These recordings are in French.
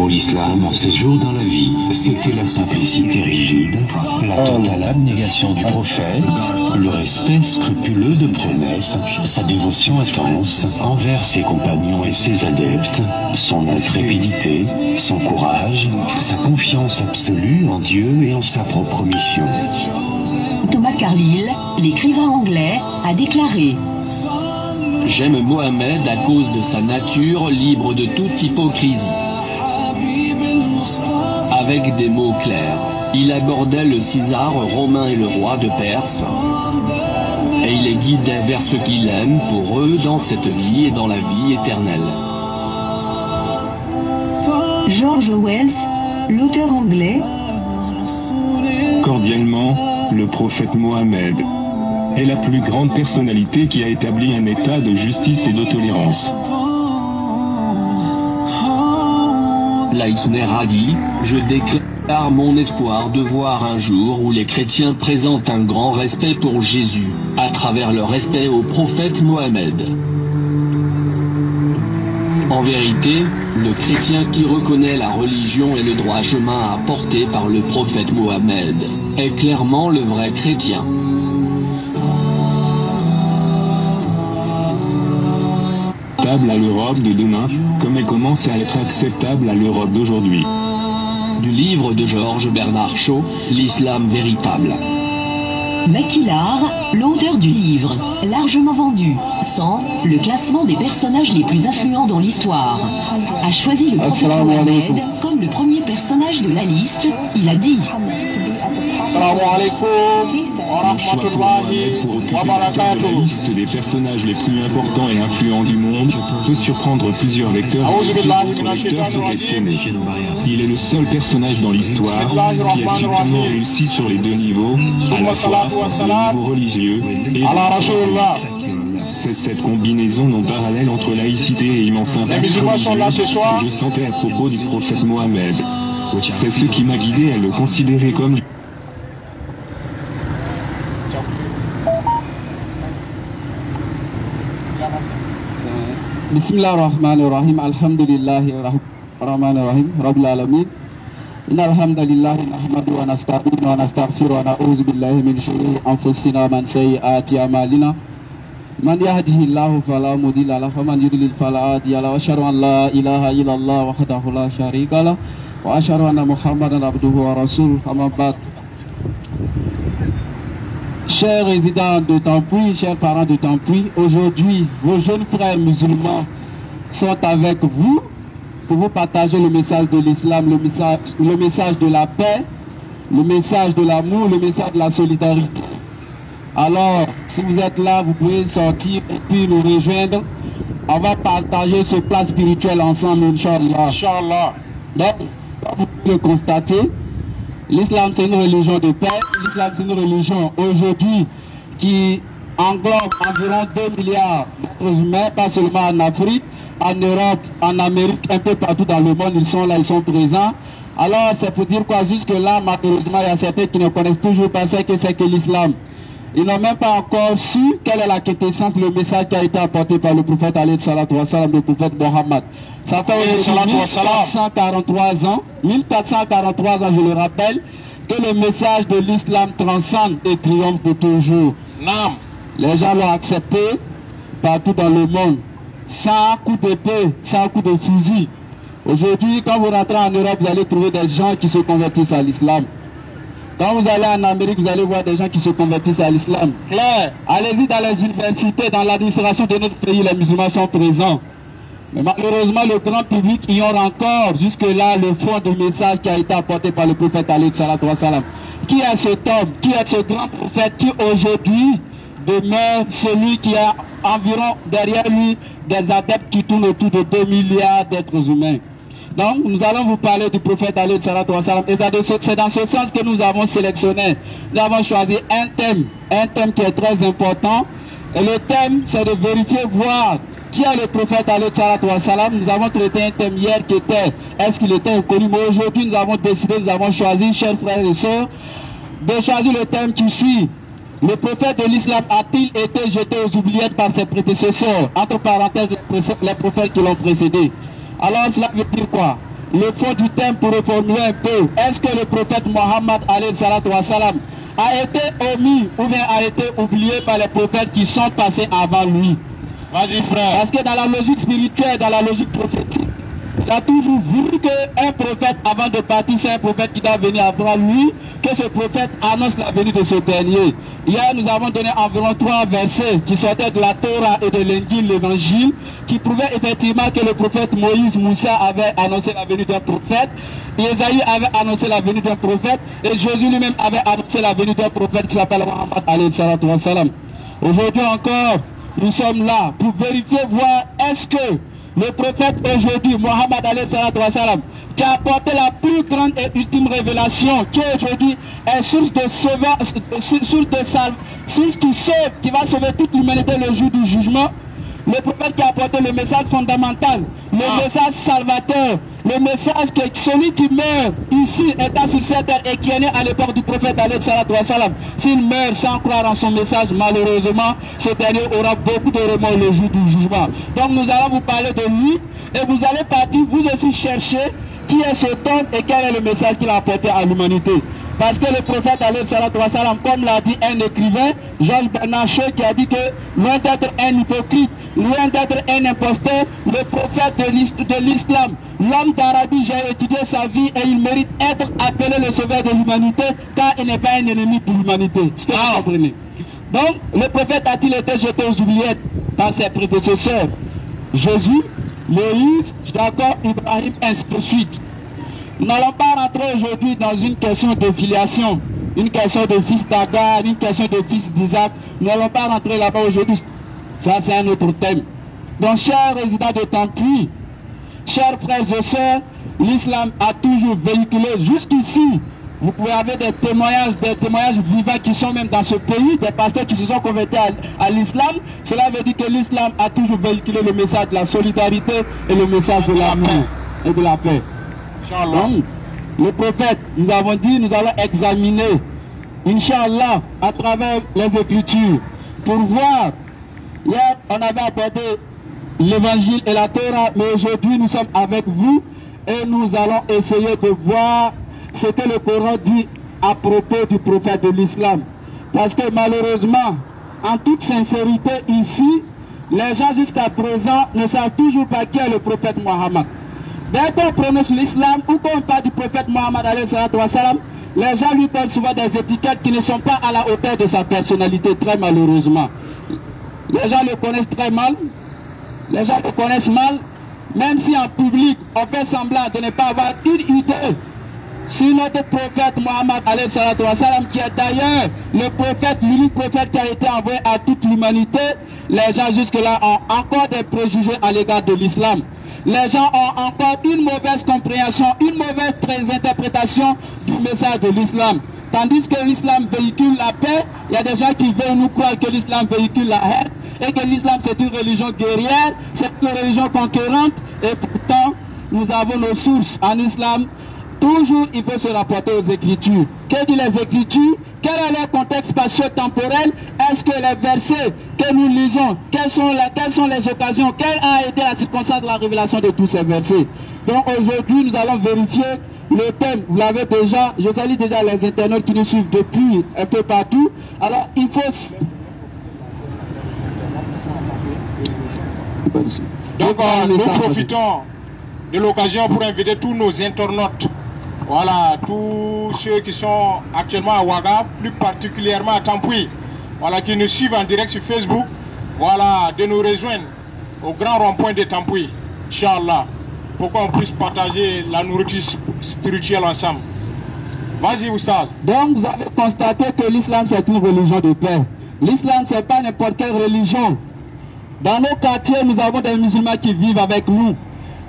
Pour l'islam, séjour dans la vie, c'était la simplicité rigide, la totale abnégation du prophète, le respect scrupuleux de promesses, sa dévotion intense envers ses compagnons et ses adeptes, son intrépidité, son courage, sa confiance absolue en Dieu et en sa propre mission. Thomas Carlyle, l'écrivain anglais, a déclaré: J'aime Mohammed à cause de sa nature libre de toute hypocrisie. Avec des mots clairs, il abordait le César romain et le roi de Perse, et il les guidait vers ce qu'il aime pour eux dans cette vie et dans la vie éternelle. George Wells, l'auteur anglais. Cordialement, le prophète Mohammed est la plus grande personnalité qui a établi un état de justice et de tolérance. Leitner a dit « Je déclare mon espoir de voir un jour où les chrétiens présentent un grand respect pour Jésus, à travers leur respect au prophète Mohammed. » En vérité, le chrétien qui reconnaît la religion et le droit chemin apporté par le prophète Mohammed est clairement le vrai chrétien. À l'Europe de demain, comme elle commence à être acceptable à l'Europe d'aujourd'hui. Du livre de Georges Bernard Shaw, L'Islam véritable. Maquillard, l'auteur du livre, largement vendu, 100, le classement des personnages les plus influents dans l'histoire, a choisi le prophète Mohammed comme le premier personnage de la liste. Il a dit: Le choix pour Mohammed pour occuper la liste des personnages les plus importants et influents du monde peut surprendre plusieurs lecteurs et se questionner. Il est le seul personnage dans l'histoire qui a suprêmement réussi sur les deux niveaux, à la fois le niveau religieux et c'est cette combinaison non parallèle entre laïcité et immense impact religieux que je sentais à propos du prophète Mohammed. C'est ce qui m'a guidé à le considérer comme Bismillahirrahmanirrahim. Alhamdulillahirrahmanirrahim. Rabbil alamin. Innal hamdalillah nahmaduhu wa nasta'inuhu wa nastaghfiruhu wa na'udzu billahi min shururi anfusina wa min sayyiati a'malina. Man yahdihillahu fala mudilla lahu wa man yudlil fala hadiya lahu. Wa ashhadu an la ilaha illallah wahdahu la sharika lahu wa ashhadu anna Muhammadan abduhu wa rasuluhu. Amma ba'd. Chers résidents de Tampuy, chers parents de Tampuy, aujourd'hui, vos jeunes frères musulmans sont avec vous pour vous partager le message de l'islam, le message de la paix, le message de l'amour, le message de la solidarité. Alors, si vous êtes là, vous pouvez sortir et puis nous rejoindre. On va partager ce plat spirituel ensemble, Inch'Allah. Inch'Allah. Donc, comme vous pouvez le constater, l'islam c'est une religion de paix, l'islam c'est une religion aujourd'hui qui englobe environ 2 milliards d'êtres humains, pas seulement en Afrique, en Europe, en Amérique, un peu partout dans le monde, ils sont là, ils sont présents. Alors c'est pour dire quoi, jusque là malheureusement il y a certains qui ne connaissent toujours pas ce que c'est que l'islam. Ils n'ont même pas encore su quelle est la quintessence, le message qui a été apporté par le prophète alayhi salatu wa salam, le prophète Mohammed. Ça fait 1443 ans, je le rappelle, que le message de l'islam transcende et triomphe pour toujours. Les gens l'ont accepté partout dans le monde, sans coup d'épée, sans coup de fusil. Aujourd'hui, quand vous rentrez en Europe, vous allez trouver des gens qui se convertissent à l'islam. Quand vous allez en Amérique, vous allez voir des gens qui se convertissent à l'islam. Claire, allez-y dans les universités, dans l'administration de notre pays, les musulmans sont présents. Mais malheureusement, le grand public ignore encore jusque-là le fond du message qui a été apporté par le prophète alayhi salatu wa salam. Qui est cet homme, qui est ce grand prophète qui aujourd'hui demeure celui qui a environ derrière lui des adeptes qui tournent autour de 2 milliards d'êtres humains. Donc nous allons vous parler du prophète alayhi salatu wa salam. Et c'est dans ce sens que nous avons sélectionné, nous avons choisi un thème qui est très important. Et le thème c'est de vérifier, voir qui est le prophète alayhi salatu wa salam. Nous avons traité un thème hier qui était est-ce qu'il était inconnu, mais aujourd'hui nous avons décidé, nous avons choisi, chers frères et sœurs, de choisir le thème qui suit. Le prophète de l'islam a-t-il été jeté aux oubliettes par ses prédécesseurs, entre parenthèses les prophètes qui l'ont précédé? Alors cela veut dire quoi? le fond du thème pour reformuler un peu. Est-ce que le prophète Mohammed a été omis ou bien a été oublié par les prophètes qui sont passés avant lui? Vas-y frère. Parce que dans la logique spirituelle, dans la logique prophétique, il a toujours vu qu'un prophète avant de partir, c'est un prophète qui doit venir avant lui, que ce prophète annonce la venue de ce dernier. Hier, nous avons donné environ 3 versets qui sortaient de la Torah et de l'Injil, l'Évangile, qui prouvaient effectivement que le prophète Moïse, Moussa avait annoncé la venue d'un prophète, Isaïe avait annoncé la venue d'un prophète, et Jésus lui-même avait annoncé la venue d'un prophète qui s'appelle Muhammad alayhi salatu wa salam. Aujourd'hui encore, nous sommes là pour vérifier, voir est-ce que le prophète aujourd'hui, Muhammad alayhi salatu wa salam, qui a apporté la plus grande et ultime révélation, qui aujourd'hui est source de sauveur, source qui sauve, qui va sauver toute l'humanité le jour du jugement. Le prophète qui a apporté le message fondamental, le message salvateur, le message que celui qui meurt ici, étant sur cette terre et qui est né à l'époque du prophète alayhi salatu wa salam, s'il meurt sans croire en son message, malheureusement, ce dernier aura beaucoup de remords le jour du jugement. Donc nous allons vous parler de lui et vous allez partir vous aussi chercher qui est cet homme et quel est le message qu'il a apporté à l'humanité. Parce que le prophète alayhi salatu wa salam, comme l'a dit un écrivain, Georges Bernard Shaw, qui a dit que loin d'être un hypocrite, loin d'être un imposteur, le prophète de l'islam, l'homme d'Arabie, j'ai étudié sa vie et il mérite être appelé le sauveur de l'humanité car il n'est pas un ennemi pour l'humanité. Est-ce que vous comprenez? Donc, le prophète a-t-il été jeté aux oubliettes par ses prédécesseurs? Jésus, Moïse, Jacob, Ibrahim, ainsi de suite. Nous n'allons pas rentrer aujourd'hui dans une question de filiation, une question de fils d'Agar, une question de fils d'Isaac. Nous n'allons pas rentrer là-bas aujourd'hui. Ça, c'est un autre thème. Donc, chers résidents de Tampi, chers frères et sœurs, l'islam a toujours véhiculé jusqu'ici. Vous pouvez avoir des témoignages vivants qui sont même dans ce pays, des pasteurs qui se sont convertis à l'islam. Cela veut dire que l'islam a toujours véhiculé le message de la solidarité et le message de l'amour et de la paix. Donc, le prophète, nous avons dit, nous allons examiner, Inch'Allah, à travers les Écritures, pour voir. Hier, on avait apporté l'évangile et la Torah, mais aujourd'hui, nous sommes avec vous et nous allons essayer de voir ce que le Coran dit à propos du prophète de l'islam. Parce que malheureusement, en toute sincérité, ici, les gens jusqu'à présent ne savent toujours pas qui est le prophète Mohammed. Dès qu'on prononce l'islam ou qu'on parle du prophète Mohammed alayhi salatu wa salam, les gens lui donnent souvent des étiquettes qui ne sont pas à la hauteur de sa personnalité, très malheureusement. Les gens le connaissent très mal, les gens le connaissent mal, même si en public on fait semblant de ne pas avoir une idée sur notre prophète Mohammed alayhi salatu wa salam, qui est d'ailleurs le prophète, l'unique prophète qui a été envoyé à toute l'humanité. Les gens jusque-là ont encore des préjugés à l'égard de l'islam. Les gens ont encore une mauvaise compréhension, une mauvaise interprétation du message de l'islam. Tandis que l'islam véhicule la paix, il y a des gens qui veulent nous croire que l'islam véhicule la haine et que l'islam c'est une religion guerrière, c'est une religion conquérante, et pourtant nous avons nos sources en islam. Toujours il faut se rapporter aux Écritures. Que disent les Écritures? Quel est leur contexte spatio-temporel? Est-ce que les versets que nous lisons, quelles sont les occasions, quelle a été la circonstance de la révélation de tous ces versets? Donc aujourd'hui nous allons vérifier le thème. Vous l'avez déjà, je salue déjà les internautes qui nous suivent depuis un peu partout. Alors il faut... Donc nous profitons de l'occasion pour inviter tous nos internautes, voilà, tous ceux qui sont actuellement à Ouaga, plus particulièrement à Tampi, voilà, qui nous suivent en direct sur Facebook, voilà, de nous rejoindre au grand rond-point de Tampi, Inch'Allah, pour qu'on puisse partager la nourriture spirituelle ensemble. Vas-y, Oussad. Donc vous avez constaté que l'islam c'est une religion de paix. L'islam c'est pas n'importe quelle religion. Dans nos quartiers, nous avons des musulmans qui vivent avec nous.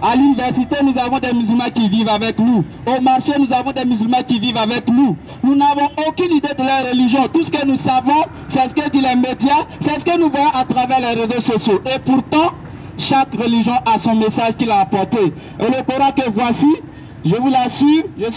À l'université, nous avons des musulmans qui vivent avec nous. Au marché, nous avons des musulmans qui vivent avec nous. Nous n'avons aucune idée de leur religion. Tout ce que nous savons, c'est ce que disent les médias, c'est ce que nous voyons à travers les réseaux sociaux. Et pourtant, chaque religion a son message qu'il a apporté. Et le Coran que voici, je vous l'assure, je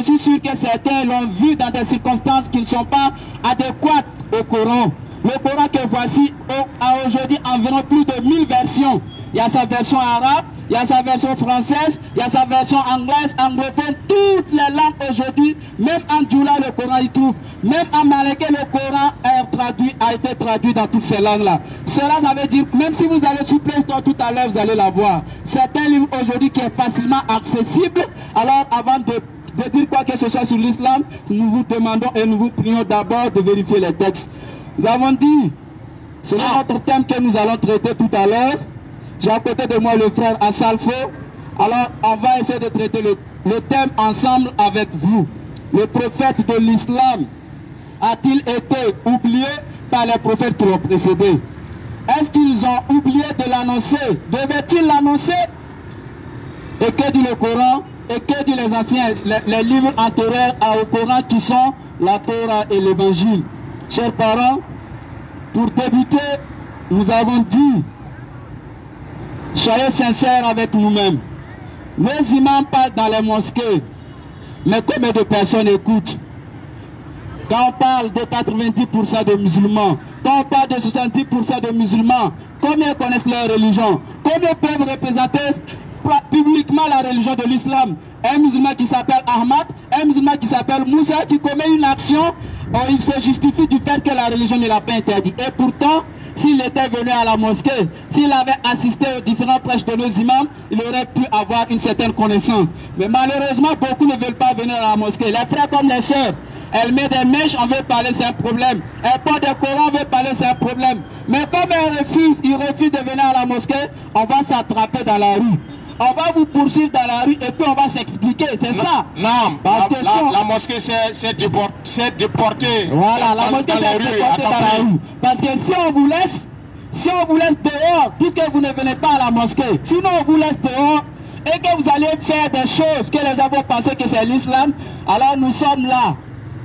suis sûr que certains l'ont vu dans des circonstances qui ne sont pas adéquates au Coran. Le Coran que voici a aujourd'hui environ plus de 1000 versions. Il y a sa version arabe, il y a sa version française, il y a sa version anglaise, anglophone, toutes les langues aujourd'hui, même en Djoula le Coran y trouve, même en Malais le Coran a été traduit dans toutes ces langues-là. Cela, ça veut dire, même si vous allez sur Play Store tout à l'heure, vous allez la voir. C'est un livre aujourd'hui qui est facilement accessible. Alors avant de dire quoi que ce soit sur l'islam, nous vous demandons et nous vous prions d'abord de vérifier les textes. Nous avons dit, c'est notre thème que nous allons traiter tout à l'heure. J'ai à côté de moi le frère Assalfo. Alors on va essayer de traiter le thème ensemble avec vous. Le prophète de l'islam a-t-il été oublié par les prophètes qui l'ont précédé? Est-ce qu'ils ont oublié de l'annoncer? Devaient-ils l'annoncer? Et que dit le Coran? Et que disent les anciens, les livres antérieurs au Coran qui sont la Torah et l'Évangile? Chers parents, pour débuter, nous avons dit, soyez sincères avec nous-mêmes. Les imams parlent dans les mosquées, mais combien de personnes écoutent? Quand on parle de 90% de musulmans, quand on parle de 70% de musulmans, combien connaissent leur religion? Combien peuvent représenter publiquement la religion de l'islam? Un musulman qui s'appelle Ahmad, un musulman qui s'appelle Moussa, qui commet une action, il se justifie du fait que la religion ne l'a pas interdit. Et pourtant, s'il était venu à la mosquée, s'il avait assisté aux différents prêches de nos imams, il aurait pu avoir une certaine connaissance. Mais malheureusement, beaucoup ne veulent pas venir à la mosquée. Les frères comme les sœurs, elle met des mèches, on veut parler, c'est un problème. Elle porte des Corans, on veut parler, c'est un problème. Mais comme elle refuse, il refuse de venir à la mosquée, on va s'attraper dans la rue. On va vous poursuivre dans la rue et puis on va s'expliquer, c'est ça. Non, la mosquée s'est déportée. Voilà, la mosquée s'est déportée dans la rue. Parce que si on vous laisse dehors, puisque vous ne venez pas à la mosquée, sinon on vous laisse dehors et que vous allez faire des choses que les gens vont penser que c'est l'islam, alors nous sommes là,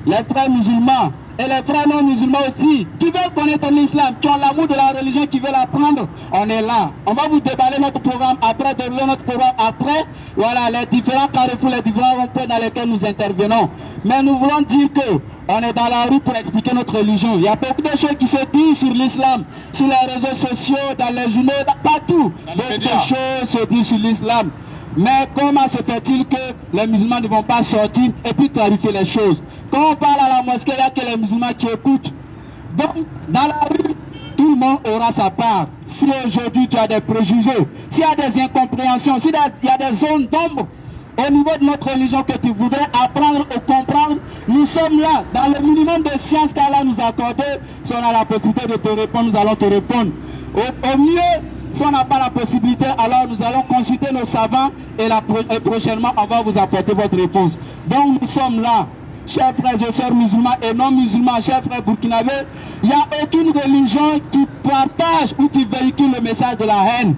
les frères musulmans et les frères non musulmans aussi, qui veulent connaître l'islam, qui ont l'amour de la religion, qui veulent apprendre, on est là. On va vous déballer notre programme après, dérouler notre programme après. Voilà, les différents carrefours, les différents ronds-points dans lesquels nous intervenons. Mais nous voulons dire que on est dans la rue pour expliquer notre religion. Il y a beaucoup de choses qui se disent sur l'islam, sur les réseaux sociaux, dans les journaux, partout. Beaucoup de choses se disent sur l'islam. Mais comment se fait-il que les musulmans ne vont pas sortir et puis clarifier les choses? Quand on parle à la mosquée, il n'y a que les musulmans qui écoutent. Donc, dans la rue, tout le monde aura sa part. Si aujourd'hui tu as des préjugés, s'il y a des incompréhensions, s'il y a des zones d'ombre au niveau de notre religion que tu voudrais apprendre ou comprendre, nous sommes là, dans le minimum de science qu'Allah nous a accordé. Si on a la possibilité de te répondre, nous allons te répondre. Au mieux, si on n'a pas la possibilité, alors nous allons consulter nos savants et prochainement on va vous apporter votre réponse. Donc nous sommes là, chers frères et sœurs musulmans et non musulmans, chers frères burkinabés, il n'y a aucune religion qui partage ou qui véhicule le message de la haine.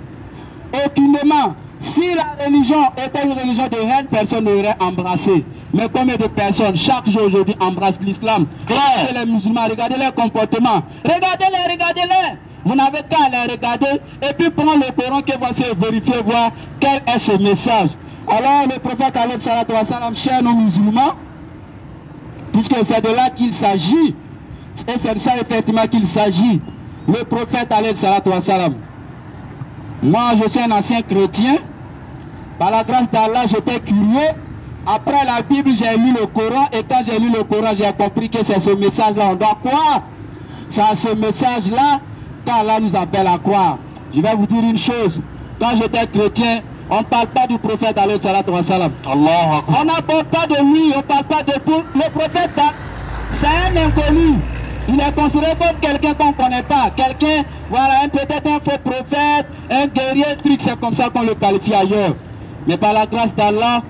Aucunement. Si la religion était une religion de haine, personne n'aurait embrassé. Mais combien de personnes chaque jour aujourd'hui embrassent l'islam? Regardez les musulmans, regardez leur comportement. Regardez-les. Vous n'avez qu'à les regarder et puis prendre le Coran que voici et vérifier, voir quel est ce message. Alors le prophète alayhi salatu wa salam, chers nos musulmans, puisque c'est de là qu'il s'agit, et c'est de ça effectivement qu'il s'agit, le prophète alayhi salatu wa salam. Moi je suis un ancien chrétien, par la grâce d'Allah j'étais curieux, après la Bible j'ai lu le Coran et quand j'ai lu le Coran j'ai compris que c'est ce message-là, on doit croire. C'est à ce message-là qu'Allah nous appelle à croire. Je vais vous dire une chose, quand j'étais chrétien, on ne parle pas du prophète alayhi salatu wa salam. On n'aborde pas de lui, on ne parle pas de tout. Le prophète, c'est un inconnu. Il est considéré comme quelqu'un qu'on ne connaît pas. Quelqu'un, voilà, peut-être un faux prophète, un guerrier, truc, c'est comme ça qu'on le qualifie ailleurs. Mais par la grâce d'Allah,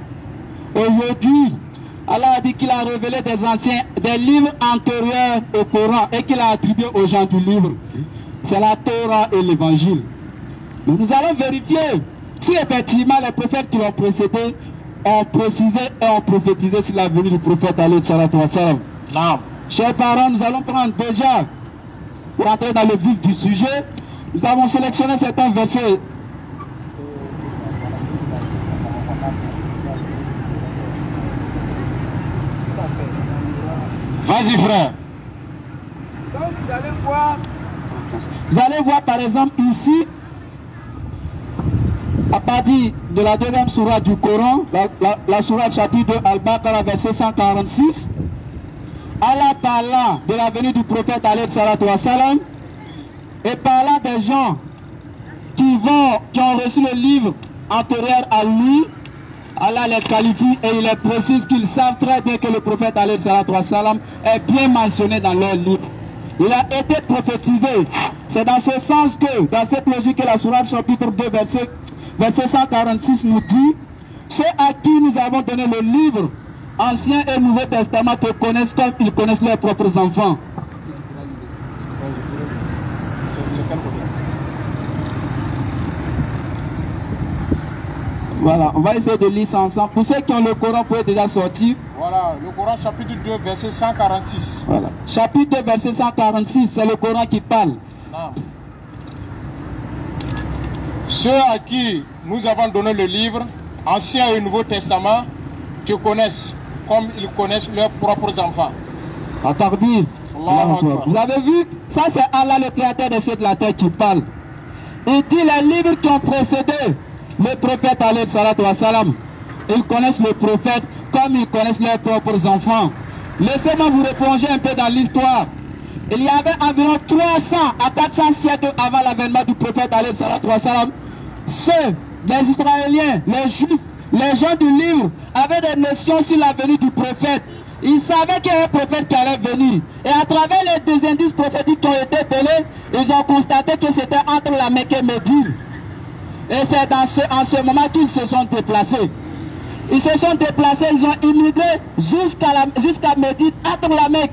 aujourd'hui, Allah a dit qu'il a révélé des livres antérieurs au Coran et qu'il a attribué aux gens du livre. C'est la Torah et l'Évangile. Nous allons vérifier si effectivement les prophètes qui l'ont précédé ont précisé et ont prophétisé sur la venue du prophète alayhi salatu wa salam. Chers parents, nous allons prendre déjà, pour entrer dans le vif du sujet, nous avons sélectionné certains versets. Vas-y frère. Donc vous allez voir par exemple ici, à partir de la deuxième sourate du Coran, la sourate chapitre 2, Al-Baqarah, verset 146, Allah parlant de la venue du prophète alayhi salatu wa salam et parlant des gens qui ont reçu le livre antérieur à lui, Allah les qualifie et il les précise qu'ils savent très bien que le prophète alayhi salatu wa salam est bien mentionné dans leur livre. Il a été prophétisé. C'est dans ce sens que, dans cette logique que la sourate chapitre 2, verset 146 nous dit, ceux à qui nous avons donné le livre, Ancien et Nouveau Testament, te connaissent comme ils connaissent leurs propres enfants. Voilà, on va essayer de lire ça ensemble. Pour ceux qui ont le Coran, vous pouvez déjà sortir. Voilà, le Coran chapitre 2, verset 146. Voilà, chapitre 2, verset 146, c'est le Coran qui parle. Non. Ceux à qui nous avons donné le livre, Ancien et Nouveau Testament, te connaissent comme ils connaissent leurs propres enfants. Attendez. Vous avez vu, ça c'est Allah le créateur des cieux et de la terre qui parle. Il dit les livres qui ont précédé le prophète alayhi salatu wa salam. Ils connaissent le prophète comme ils connaissent leurs propres enfants. Laissez-moi vous replonger un peu dans l'histoire. Il y avait environ 300 à 400 siècles avant l'avènement du prophète alayhi salatu wa salam. Ceux, les Israéliens, les Juifs, les gens du livre avaient des notions sur la venue du prophète. Ils savaient qu'il y a un prophète qui allait venir. Et à travers les deux indices prophétiques qui ont été donnés, ils ont constaté que c'était entre la Mecque et Médine. Et c'est en ce moment qu'ils se sont déplacés. Ils se sont déplacés, ils ont immigré jusqu'à Médine, entre la Mecque.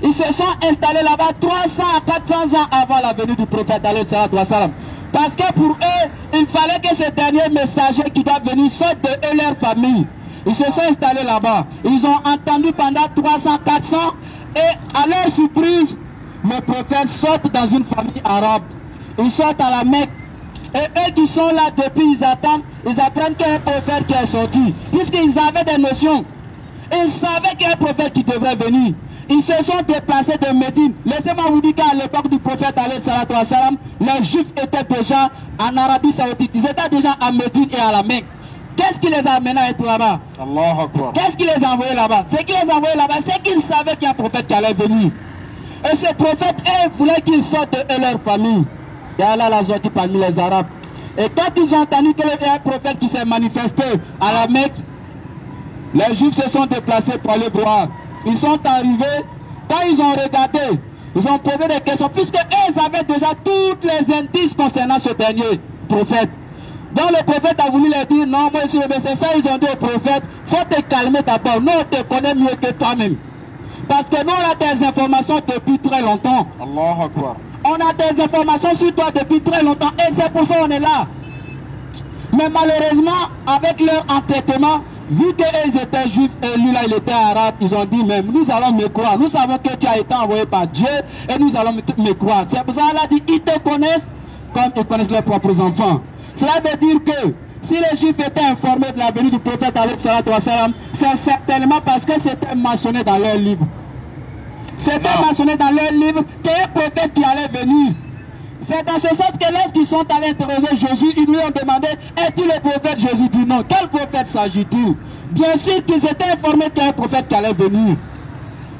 Ils se sont installés là-bas 300 à 400 ans avant la venue du prophète alayhi salatu wa salam. Parce que pour eux, il fallait que ce dernier messager qui doit venir sorte de eux leur famille. Ils se sont installés là-bas. Ils ont entendu pendant 300, 400 et à leur surprise, le prophète sort dans une famille arabe. Ils sortent à la Mecque. Et eux qui sont là depuis, ils attendent, ils apprennent qu'il y a un prophète qui est sorti. Puisqu'ils avaient des notions. Ils savaient qu'il y a un prophète qui devrait venir. Ils se sont déplacés de Médine. Laissez-moi vous dire qu'à l'époque du prophète alayhi salatu wa salam, les Juifs étaient déjà en Arabie Saoudite. Ils étaient déjà à Médine et à la Mecque. Qu'est-ce qui les a amenés à être là-bas? Qu'est-ce qui les a envoyés là-bas? Ce qui les a envoyés là-bas, c'est qu'ils savaient qu'il y a un prophète qui allait venir. Et ce prophète, eux, voulait qu'ils sortent de eux leur famille. Et Allah l'a sorti parmi les Arabes. Et quand ils ont entendu qu'il y avait un prophète qui s'est manifesté à la Mecque, les Juifs se sont déplacés pour aller voir. Ils sont arrivés, quand ils ont regardé, ils ont posé des questions, puisque eux avaient déjà toutes les indices concernant ce dernier prophète. Donc le prophète a voulu leur dire, non, moi je suis le Messie. Ça, ils ont dit au prophète, faut te calmer d'abord, nous on te connaît mieux que toi-même. Parce que nous on a des informations depuis très longtemps. Allahu Akbar. On a des informations sur toi depuis très longtemps et c'est pour ça qu'on est là. Mais malheureusement, avec leur entêtement, vu qu'ils étaient juifs et lui là il était arabe, ils ont dit même nous allons me croire. Nous savons que tu as été envoyé par Dieu et nous allons me croire. C'est pour ça qu'Allah dit ils te connaissent comme ils connaissent leurs propres enfants. Cela veut dire que si les juifs étaient informés de la venue du prophète alayhi salatu wa salam, c'est certainement parce que c'était mentionné dans leur livre. C'était mentionné dans leur livre qu'il y a un prophète qui allait venir. C'est dans ce sens que lorsqu'ils sont allés interroger Jésus, ils lui ont demandé, es-tu le prophète? Jésus dit non. Quel prophète s'agit-il? Bien sûr qu'ils étaient informés qu'il y a un prophète qui allait venir.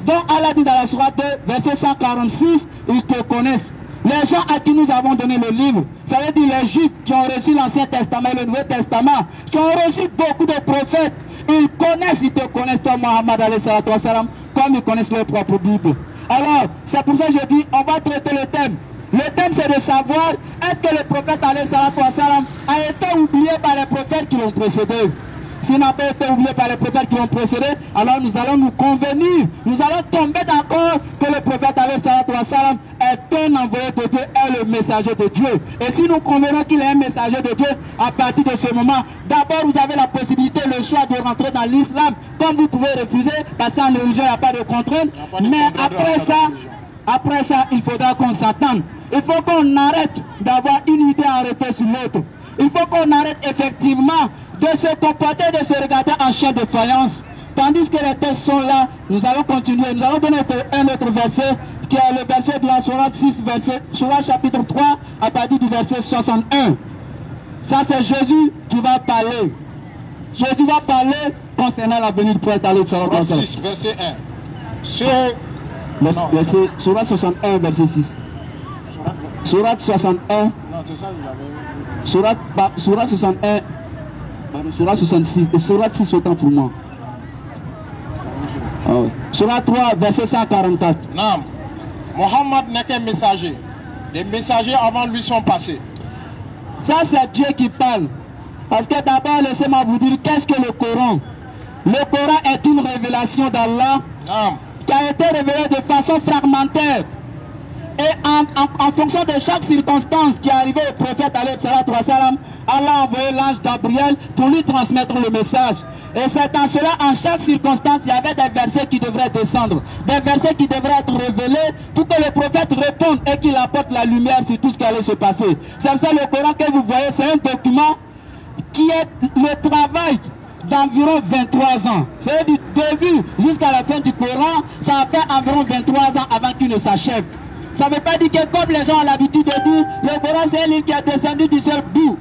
Donc Allah dit dans la sourate 2, verset 146, ils te connaissent. Les gens à qui nous avons donné le livre, ça veut dire les Juifs qui ont reçu l'Ancien Testament et le Nouveau Testament, qui ont reçu beaucoup de prophètes, ils te connaissent toi Mohammed alayhi salatu wa salam, comme ils connaissent leur propre Bible. Alors, c'est pour ça que je dis, on va traiter le thème. Le thème c'est de savoir, est-ce que le prophète alayhi salatu wa salam a été oublié par les prophètes qui l'ont précédé? S'il n'a pas été oublié par les prophètes qui l'ont précédé, alors nous allons nous convenir, nous allons tomber d'accord que le prophète alayhi salatu wa salam est un envoyé de Dieu, est le messager de Dieu. Et si nous convenons qu'il est un messager de Dieu, à partir de ce moment, d'abord vous avez la possibilité, le choix de rentrer dans l'islam, comme vous pouvez refuser, parce qu'en religion il n'y a pas de contrainte. Mais après ça, il faudra qu'on s'attende. Il faut qu'on arrête d'avoir une idée arrêtée sur l'autre. Il faut qu'on arrête effectivement de se comporter, de se regarder en chien de faïence. Tandis que les textes sont là, nous allons continuer. Nous allons donner un autre verset, qui est le verset de la sourate 6, sourate chapitre 3, à partir du verset 61. Ça, c'est Jésus qui va parler. Jésus va parler concernant la venue du prophète alayhi salatu wa salam. 6, verset 1. Surat 61, verset 6. Surat 61. Non, c'est ça, il avait... Surat 61. Pardon, Surat 66. Et Surat 6 autant pour moi. Ah oui. Surat 3, verset 144. Non. Mohammed n'est qu'un messager. Les messagers avant lui sont passés. Ça, c'est Dieu qui parle. Parce que d'abord, laissez-moi vous dire, qu'est-ce que le Coran? Le Coran est une révélation d'Allah qui a été révélée de façon fragmentaire. Et en fonction de chaque circonstance qui est arrivée au prophète alayhi salatu wa salam, Allah a envoyé l'ange Gabriel pour lui transmettre le message. Et c'est en cela, en chaque circonstance, il y avait des versets qui devraient descendre, des versets qui devraient être révélés pour que le prophète réponde et qu'il apporte la lumière sur tout ce qui allait se passer. C'est ça le Coran que vous voyez, c'est un document qui est le travail d'environ 23 ans. C'est du début jusqu'à la fin du Coran, ça a fait environ 23 ans avant qu'il ne s'achève. Ça ne veut pas dire que comme les gens ont l'habitude de dire, le Coran c'est un livre qui est descendu du ciel doux.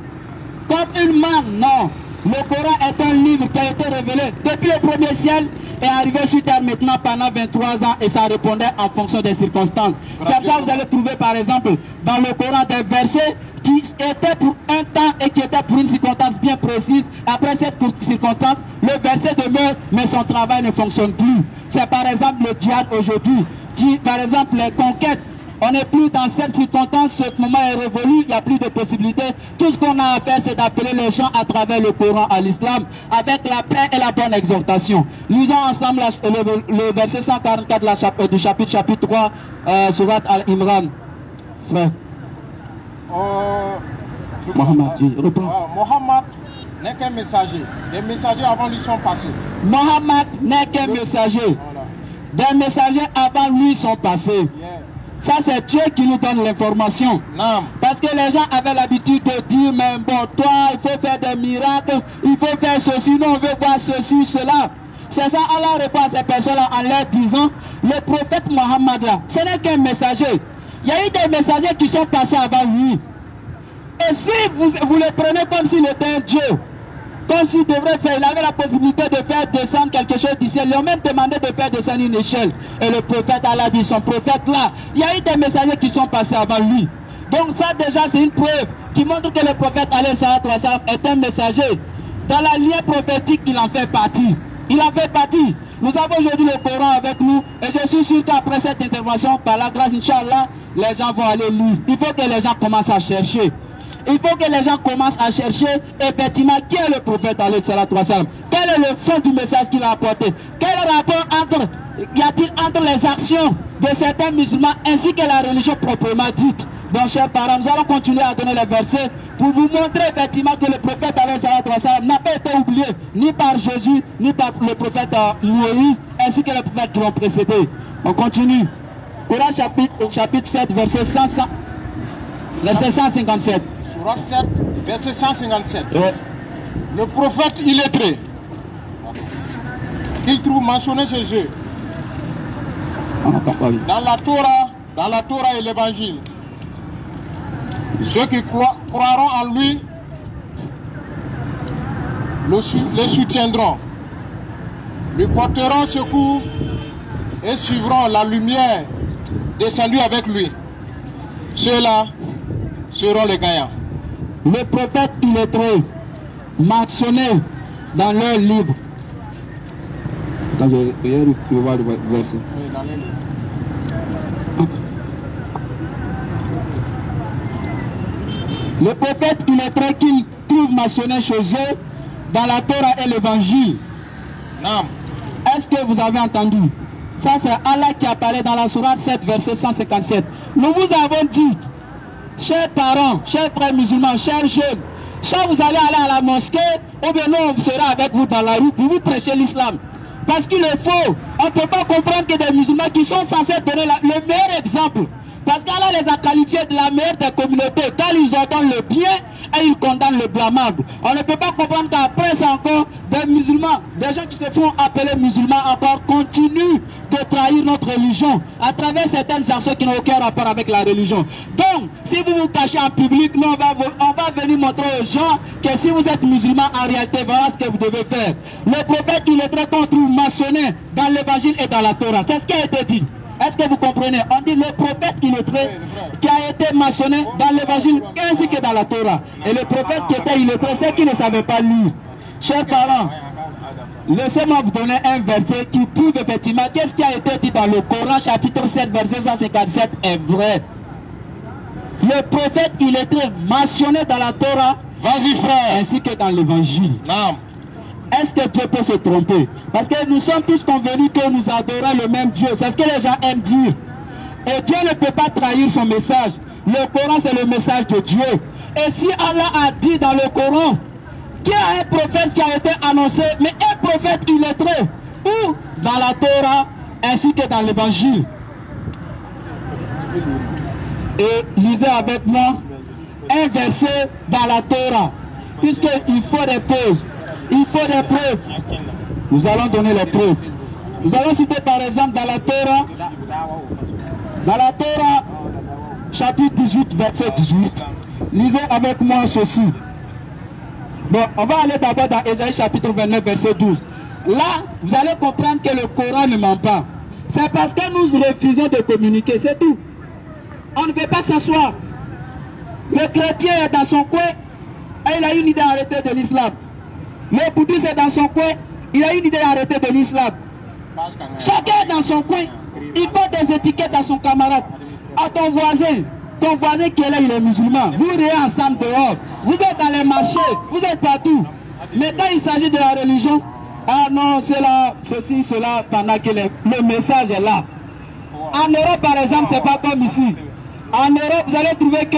Comme une manne, non. Le Coran est un livre qui a été révélé depuis le premier ciel et arrivé sur terre maintenant pendant 23 ans et ça répondait en fonction des circonstances. C'est ça que vous allez trouver par exemple dans le Coran des versets qui étaient pour un temps et qui étaient pour une circonstance bien précise. Après cette circonstance, le verset demeure mais son travail ne fonctionne plus. C'est par exemple le djihad aujourd'hui qui, par exemple, les conquêtes. On n'est plus dans cette circonstance, ce moment est révolu, il n'y a plus de possibilités. Tout ce qu'on a à faire, c'est d'appeler les gens à travers le Coran à l'islam, avec la paix et la bonne exhortation. Lisons ensemble le verset 144 du chapitre 3, Surat Al-Imran. Frère. Mohammed, reprends. Mohammed n'est qu'un messager. Les messagers avant lui sont passés. Mohammed n'est qu'un messager. Des messagers avant lui sont passés. Ça, c'est Dieu qui nous donne l'information. Parce que les gens avaient l'habitude de dire, mais bon, toi, il faut faire des miracles, il faut faire ceci, nous, on veut voir ceci, cela. C'est ça, Allah répond à ces personnes-là en leur disant, le prophète Mohammed, là, ce n'est qu'un messager. Il y a eu des messagers qui sont passés avant lui. Et si vous le prenez comme s'il était un Dieu, comme s'il devrait faire, il avait la possibilité de faire descendre quelque chose du ciel. Ils lui ont même demandé de faire descendre une échelle. Et le prophète Allah dit, son prophète là, il y a eu des messagers qui sont passés avant lui. Donc ça déjà c'est une preuve qui montre que le prophète alayhi salatu wa salam est un messager. Dans la lignée prophétique, il en fait partie. Il en fait partie. Nous avons aujourd'hui le Coran avec nous. Et je suis sûr qu'après cette intervention, par la grâce, Inch'Allah, les gens vont aller lire. Il faut que les gens commencent à chercher. Il faut que les gens commencent à chercher effectivement qui est le prophète alayhi salatu wa salam. Quel est le fond du message qu'il a apporté? Quel rapport y a-t-il entre les actions de certains musulmans ainsi que la religion proprement dite? Donc chers parents, nous allons continuer à donner les versets pour vous montrer effectivement que le prophète alayhi salatu wa salam n'a pas été oublié ni par Jésus, ni par le prophète Moïse, ainsi que les prophètes qui l'ont précédé. On continue. Coran chapitre 7, verset 157. Surat 7, verset 157. Le prophète illettré, il trouve mentionné chez eux dans la Torah et l'évangile. Ceux qui croiront en lui le soutiendront, lui porteront secours et suivront la lumière descendue avec lui. Ceux-là seront les gagnants. Le prophète illettré mentionné dans leur livre. Attends, je vais voir le verset. Oui, dans les livres. Le prophète illettré qu'ils trouvent mentionné chez eux dans la Torah et l'évangile. Est-ce que vous avez entendu? Ça c'est Allah qui a parlé dans la Sourate 7 verset 157. Nous vous avons dit, chers parents, chers frères musulmans, chers jeunes, soit vous allez aller à la mosquée, ou bien nous on sera avec vous dans la rue pour vous prêcher l'islam. Parce qu'il est faux. On ne peut pas comprendre que des musulmans qui sont censés donner le meilleur exemple. Parce qu'Allah les a qualifiés de la meilleure des communautés, car ils ordonnent le bien et ils condamnent le blâmable. On ne peut pas comprendre qu'après ça encore, des musulmans, des gens qui se font appeler musulmans encore, continuent de trahir notre religion à travers certaines actions qui n'ont aucun rapport avec la religion. Donc, si vous vous cachez en public, nous, on va venir montrer aux gens que si vous êtes musulman, en réalité, voilà ce que vous devez faire. Le prophète, il est très contre mentionné dans l'évangile et dans la Torah. C'est ce qui a été dit. Est-ce que vous comprenez? On dit le prophète illettré qui a été mentionné dans l'évangile ainsi que dans la Torah. Et le prophète qui était illettré, c'est qu'il ne savait pas lire. Chers parents, laissez-moi vous donner un verset qui prouve effectivement qu'est-ce qui a été dit dans le Coran, chapitre 7, verset 157 est vrai. Le prophète illettré mentionné dans la Torah, vas-y frère, ainsi que dans l'évangile. Non. Est-ce que Dieu peut se tromper? Parce que nous sommes tous convenus que nous adorons le même Dieu. C'est ce que les gens aiment dire. Et Dieu ne peut pas trahir son message. Le Coran, c'est le message de Dieu. Et si Allah a dit dans le Coran qu'il y a un prophète qui a été annoncé, mais un prophète illettré, ou dans la Torah, ainsi que dans l'évangile. Et lisez avec moi un verset dans la Torah, puisqu'il faut des pauses. Il faut des preuves. Nous allons donner les preuves. Nous allons citer par exemple dans la Torah, chapitre 18, verset 18. Lisez avec moi ceci. Bon, on va aller d'abord dans Ésaïe chapitre 29, verset 12. Là, vous allez comprendre que le Coran ne ment pas. C'est parce que nous refusons de communiquer, c'est tout. On ne veut pas s'asseoir. Le chrétien est dans son coin et il a une idée arrêtée de l'islam. Le bouddhiste est dans son coin, il a une idée arrêtée de l'islam. Chacun est dans son coin, il colle des étiquettes à son camarade. À ton voisin qui est là, il est musulman. Vous riez ensemble dehors, vous êtes dans les marchés, vous êtes partout. Mais quand il s'agit de la religion, ah non, cela, ceci, cela, pendant que le message est là. En Europe, par exemple, c'est pas comme ici. En Europe, vous allez trouver que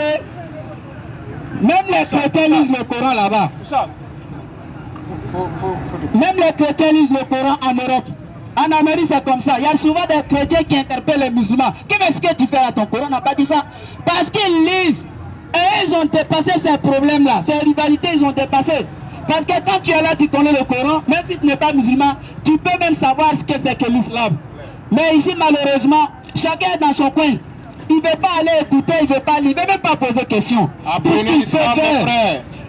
même les chrétiens lisent le Coran là-bas. Même les chrétiens lisent le Coran en Europe. En Amérique, c'est comme ça. Il y a souvent des chrétiens qui interpellent les musulmans. Qu'est-ce que tu fais à ton Coran? On n'a pas dit ça. Parce qu'ils lisent. Et ils ont dépassé ces problèmes-là. Ces rivalités, ils ont dépassé. Parce que quand tu es là, tu connais le Coran. Même si tu n'es pas musulman, tu peux même savoir ce que c'est que l'islam. Mais ici, malheureusement, chacun est dans son coin. Il ne veut pas aller écouter, il ne veut pas lire, il ne veut même pas poser question.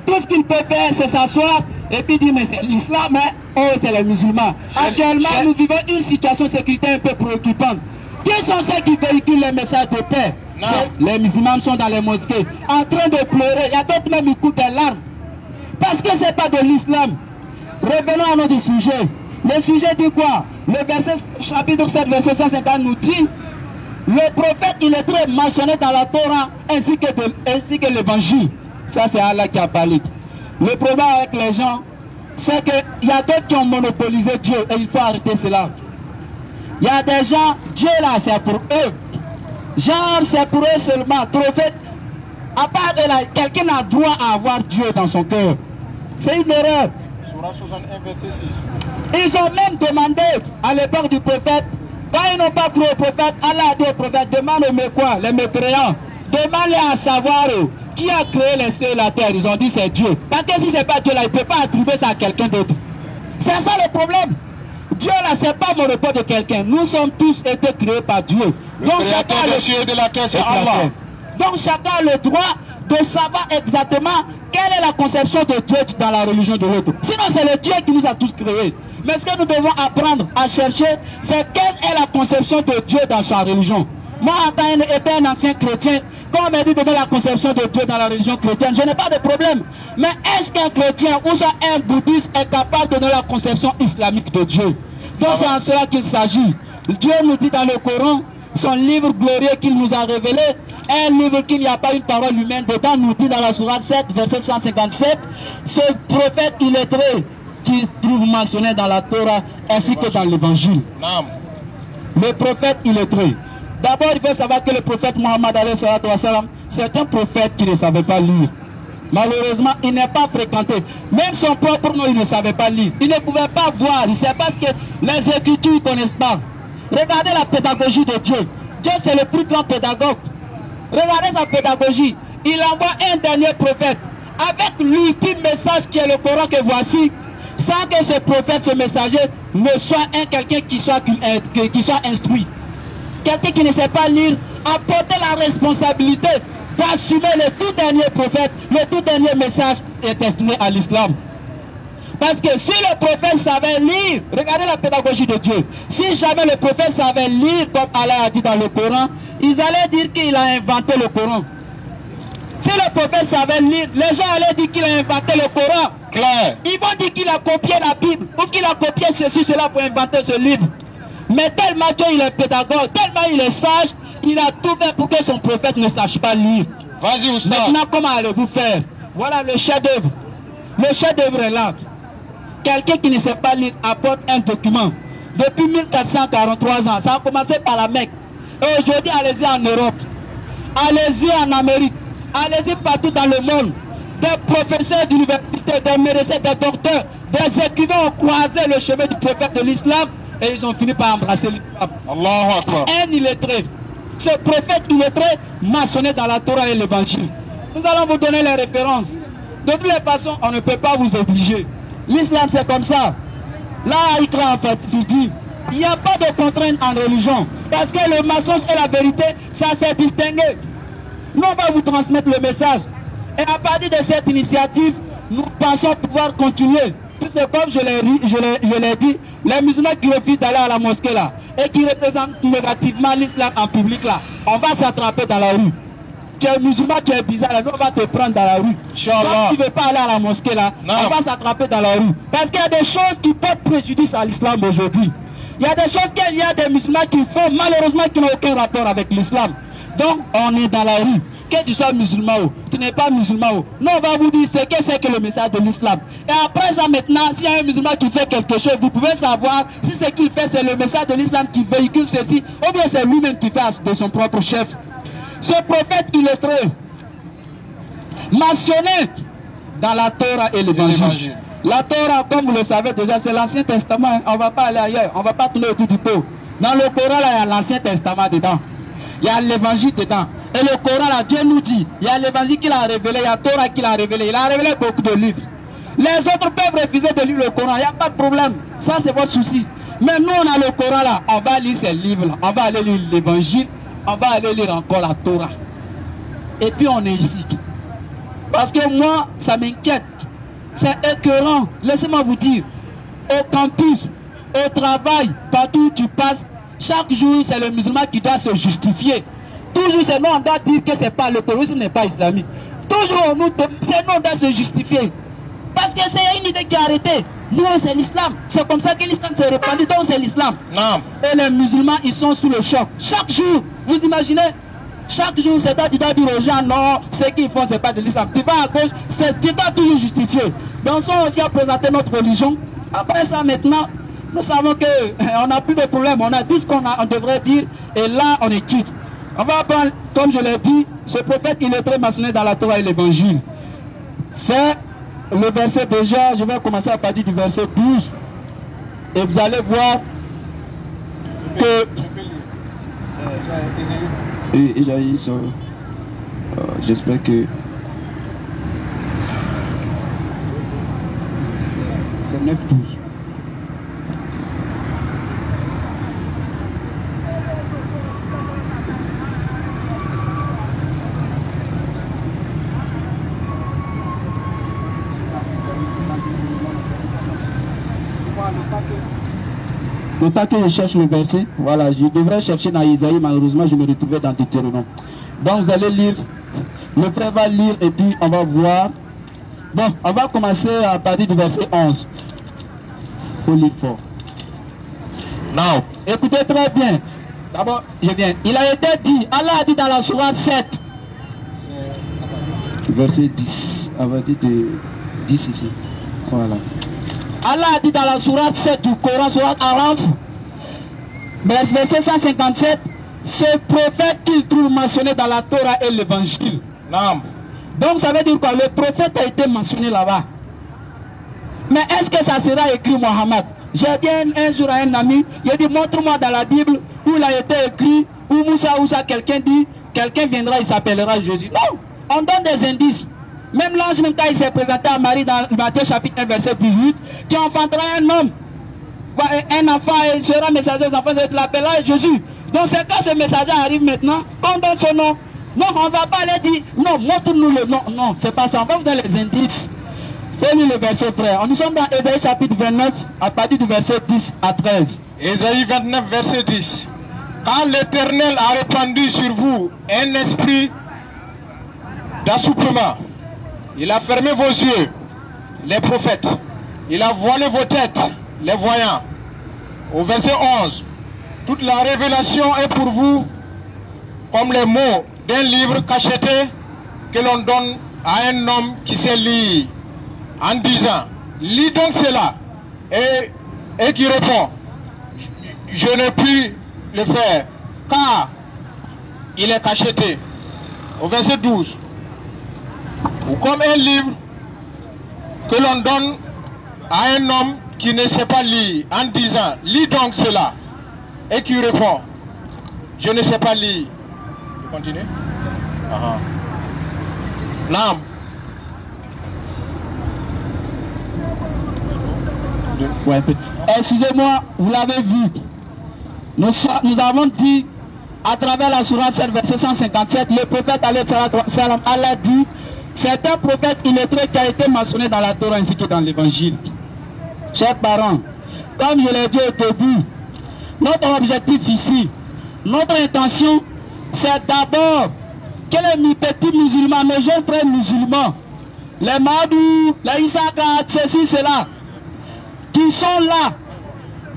Tout ce qu'il peut faire, c'est s'asseoir et puis dire mais c'est l'islam, hein? Oh, c'est les musulmans. Actuellement, nous vivons une situation sécuritaire un peu préoccupante. Qui sont ceux qui véhiculent les messages de paix? Les musulmans sont dans les mosquées, en train de pleurer. Il y a d'autres même qui coupent des larmes. Parce que ce n'est pas de l'islam. Revenons à notre sujet. Le sujet dit quoi? Le verset, chapitre 7, verset 150 nous dit le prophète, il est très mentionné dans la Torah ainsi que l'évangile. Ça, c'est Allah qui a parlé. Le problème avec les gens, c'est qu'il y a d'autres qui ont monopolisé Dieu et il faut arrêter cela. Il y a des gens, Dieu là, c'est pour eux. Genre, c'est pour eux seulement. Prophète, à part de là, quelqu'un a droit à avoir Dieu dans son cœur. C'est une erreur. Ils ont même demandé à l'époque du prophète, quand ils n'ont pas cru au prophète, Allah a dit au prophète, demande aux mécroyants, les mécréants, demande-les à savoir qui a créé les cieux et la terre. Ils ont dit c'est Dieu. Parce que si ce n'est pas Dieu là, il ne peut pas attribuer ça à quelqu'un d'autre. C'est ça le problème. Dieu là, ce n'est pas monopole de quelqu'un. Nous sommes tous été créés par Dieu. Donc chacun des cieux et de la terre, c'est Allah. Donc chacun a le droit de savoir exactement quelle est la conception de Dieu dans la religion de l'autre. Sinon c'est le Dieu qui nous a tous créés. Mais ce que nous devons apprendre à chercher, c'est quelle est la conception de Dieu dans sa religion. Moi, en tant qu'étant un ancien chrétien, quand on m'a dit de donner la conception de Dieu dans la religion chrétienne, je n'ai pas de problème. Mais est-ce qu'un chrétien ou soit un bouddhiste est capable de donner la conception islamique de Dieu? Donc c'est en cela qu'il s'agit. Dieu nous dit dans le Coran, son livre glorieux qu'il nous a révélé, un livre qu'il n'y a pas une parole humaine dedans, nous dit dans la sourate 7, verset 157, ce prophète illettré qui trouve mentionné dans la Torah ainsi que dans l'évangile. Le prophète illettré. D'abord, il faut savoir que le prophète Mohammed, c'est un prophète qui ne savait pas lire. Malheureusement, il n'est pas fréquenté. Même son propre nom, il ne savait pas lire. Il ne pouvait pas voir. Il sait pas ce que les Écritures ne connaissent pas. Regardez la pédagogie de Dieu. Dieu, c'est le plus grand pédagogue. Regardez sa pédagogie. Il envoie un dernier prophète avec l'ultime message qui est le Coran que voici. sans que ce prophète, ce messager ne soit quelqu'un qui soit instruit. Quelqu'un qui ne sait pas lire a porté la responsabilité d'assumer le tout dernier prophète, le tout dernier message est destiné à l'islam. Parce que si le prophète savait lire, regardez la pédagogie de Dieu, si jamais le prophète savait lire comme Allah a dit dans le Coran, ils allaient dire qu'il a inventé le Coran. Si le prophète savait lire, les gens allaient dire qu'il a inventé le Coran. Claire. Ils vont dire qu'il a copié la Bible ou qu'il a copié ceci, cela pour inventer ce livre. Mais tellement qu'il est pédagogue, tellement il est sage, il a tout fait pour que son prophète ne sache pas lire. Vas-y, Oustaz. Maintenant, comment allez-vous faire? Voilà le chef-d'œuvre. Le chef-d'œuvre est là. Quelqu'un qui ne sait pas lire apporte un document. Depuis 1443 ans, ça a commencé par la Mecque. Et aujourd'hui, allez-y en Europe. Allez-y en Amérique. Allez-y partout dans le monde. Des professeurs d'université, des médecins, des docteurs, des écrivains ont croisé le chemin du prophète de l'islam et ils ont fini par embrasser l'islam. Allahu Akbar. Un illettré. Ce prophète illettré mentionné dans la Torah et l'évangile. Nous allons vous donner les références. De toutes les façons, on ne peut pas vous obliger. L'islam c'est comme ça. Là, Ikra en fait, il dit, il n'y a pas de contrainte en religion. Parce que le mensonge et la vérité, ça s'est distingué. Nous, on va vous transmettre le message. Et à partir de cette initiative, nous pensons pouvoir continuer. Puisque comme je l'ai dit, les musulmans qui refusent d'aller à la mosquée là, et qui représentent négativement l'islam en public là, on va s'attraper dans la rue. Tu es musulman, tu es bizarre, là, nous on va te prendre dans la rue. Inch'Allah. Si tu ne veux pas aller à la mosquée là, on va s'attraper dans la rue. Parce qu'il y a des choses qui portent préjudice à l'islam aujourd'hui. Il y a des choses qu'il y a des musulmans qui font, malheureusement, qui n'ont aucun rapport avec l'islam. Donc, on est dans la rue. Que tu sois musulman ou tu n'es pas musulman ou. Nous, on va vous dire ce que c'est que le message de l'islam. Et après ça, maintenant, s'il y a un musulman qui fait quelque chose, vous pouvez savoir si ce qu'il fait, c'est le message de l'islam qui véhicule ceci, ou bien c'est lui-même qui fait de son propre chef. Ce prophète illettré, mentionné dans la Torah et l'évangile. La Torah, comme vous le savez déjà, c'est l'Ancien Testament. On ne va pas aller ailleurs, on ne va pas tourner autour du pot. Dans le Coran, là, il y a l'Ancien Testament dedans. Il y a l'évangile dedans. Et le Coran, là, Dieu nous dit, il y a l'évangile qu'il a révélé, il y a la Torah qu'il a révélé. Il a révélé beaucoup de livres. Les autres peuvent refuser de lire le Coran, il n'y a pas de problème. Ça, c'est votre souci. Mais nous, on a le Coran là, on va lire ces livres-là. On va aller lire l'évangile, on va aller lire encore la Torah. Et puis, on est ici. Parce que moi, ça m'inquiète. C'est écœurant. Laissez-moi vous dire, au campus, au travail, partout où tu passes, chaque jour, c'est le musulman qui doit se justifier. Toujours, c'est nous, on doit dire que c'est pas le terrorisme n'est pas islamique. Toujours, c'est nous, on doit se justifier. Parce que c'est une idée qui a arrêté. Nous, c'est l'islam. C'est comme ça que l'islam s'est répandu, donc c'est l'islam. Et les musulmans, ils sont sous le choc. Chaque jour, vous imaginez, chaque jour, c'est toi qui dois dire aux gens, non, ce qu'ils font, c'est pas de l'islam. Tu vas à gauche, tu dois toujours justifier. Donc, on vient présenter notre religion. Après ça, maintenant, nous savons qu'on n'a plus de problème. On a tout ce qu'on devrait dire, et là, on est quitte. On va prendre, comme je l'ai dit, ce prophète, il est très mentionné dans la Torah et l'évangile. C'est le verset déjà, je vais commencer à partir du verset 12. Et vous allez voir que... j'espère que... C'est 9-12. Le temps que je cherche le verset, voilà, je devrais chercher dans Isaïe, malheureusement je me retrouvais dans Deutéronome. Donc vous allez lire, le frère va lire et puis on va voir. Bon, on va commencer à partir du verset 11. Il faut lire fort. Now, écoutez très bien. D'abord, je viens. Il a été dit, Allah a dit dans la sourate 7. Verset 10. À partir de 10 ici. Voilà. Allah a dit dans la sourate 7 du Coran, sourate Araf, verset 157, ce prophète qu'il trouve mentionné dans la Torah et l'évangile. Donc ça veut dire quoi? Le prophète a été mentionné là-bas. Mais est-ce que ça sera écrit Mohammed? J'ai dit un jour à un ami, il a dit montre-moi dans la Bible où il a été écrit, où Moussa, quelqu'un dit, quelqu'un viendra, il s'appellera Jésus. Non, on donne des indices. Même l'ange, même quand il s'est présenté à Marie dans Matthieu chapitre 1, verset 18, tu enfanteras un homme, un enfant, et il sera messager aux enfants, tu l'appelleras Jésus. Donc c'est quand ce messager arrive maintenant, qu'on donne son nom. Non, on ne va pas aller dire, non, montre-nous le nom. Non, c'est pas ça, on va vous donner les indices. Prenez le verset frère. Nous sommes dans Ésaïe chapitre 29, à partir du verset 10 à 13. Ésaïe 29, verset 10. Quand l'Éternel a répandu sur vous un esprit d'assouplement, il a fermé vos yeux, les prophètes, il a voilé vos têtes, les voyants. Au verset 11, toute la révélation est pour vous comme les mots d'un livre cacheté que l'on donne à un homme qui sait lire, en disant, lis donc cela, et qui répond, je n'ai pu le faire, car il est cacheté. Au verset 12, ou comme un livre que l'on donne à un homme qui ne sait pas lire, en disant, lis donc cela, et qui répond, je ne sais pas lire. Je continue. L'âme. Excusez-moi, vous l'avez vu. Nous avons dit, à travers la sourate 7, verset 157, le prophète Allah dit, c'est un prophète illettré qui a été mentionné dans la Torah ainsi que dans l'évangile. Chers parents, comme je l'ai dit au début, notre objectif ici, notre intention, c'est d'abord que les petits musulmans, mes jeunes frères musulmans, les Madou, les Issaka, ceci, cela, qui sont là,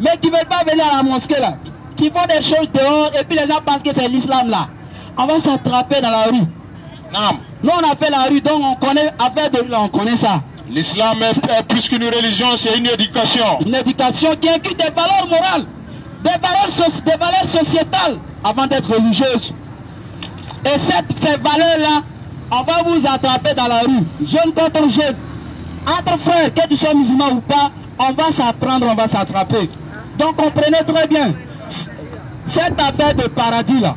mais qui ne veulent pas venir à la mosquée là, qui font des choses dehors et puis les gens pensent que c'est l'islam là. On va s'attraper dans la rue. Non. Nous on a fait la rue, donc on connaît, affaire de on connaît ça. L'islam est plus qu'une religion, c'est une éducation. Une éducation qui inclut des valeurs morales, des valeurs sociétales avant d'être religieuse. Et ces valeurs-là, on va vous attraper dans la rue, jeune contre jeune, entre frères, que tu sois musulman ou pas, on va s'apprendre, on va s'attraper. Donc comprenez très bien, cette affaire de paradis là,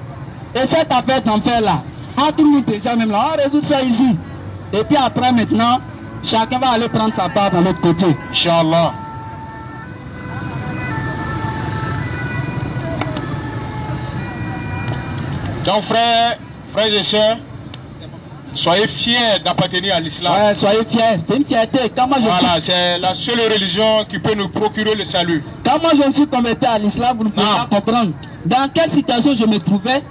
et cette affaire d'enfer là, entre nous déjà même là, on résout ça ici. Et puis après maintenant, chacun va aller prendre sa part de l'autre côté. Inch'Allah. Donc frères et sœurs, soyez fiers d'appartenir à l'islam. Ouais, soyez fiers, c'est une fierté. Voilà, c'est la seule religion qui peut nous procurer le salut. Quand moi je me suis converti à l'islam, vous ne pouvez pas comprendre dans quelle situation je me trouvais.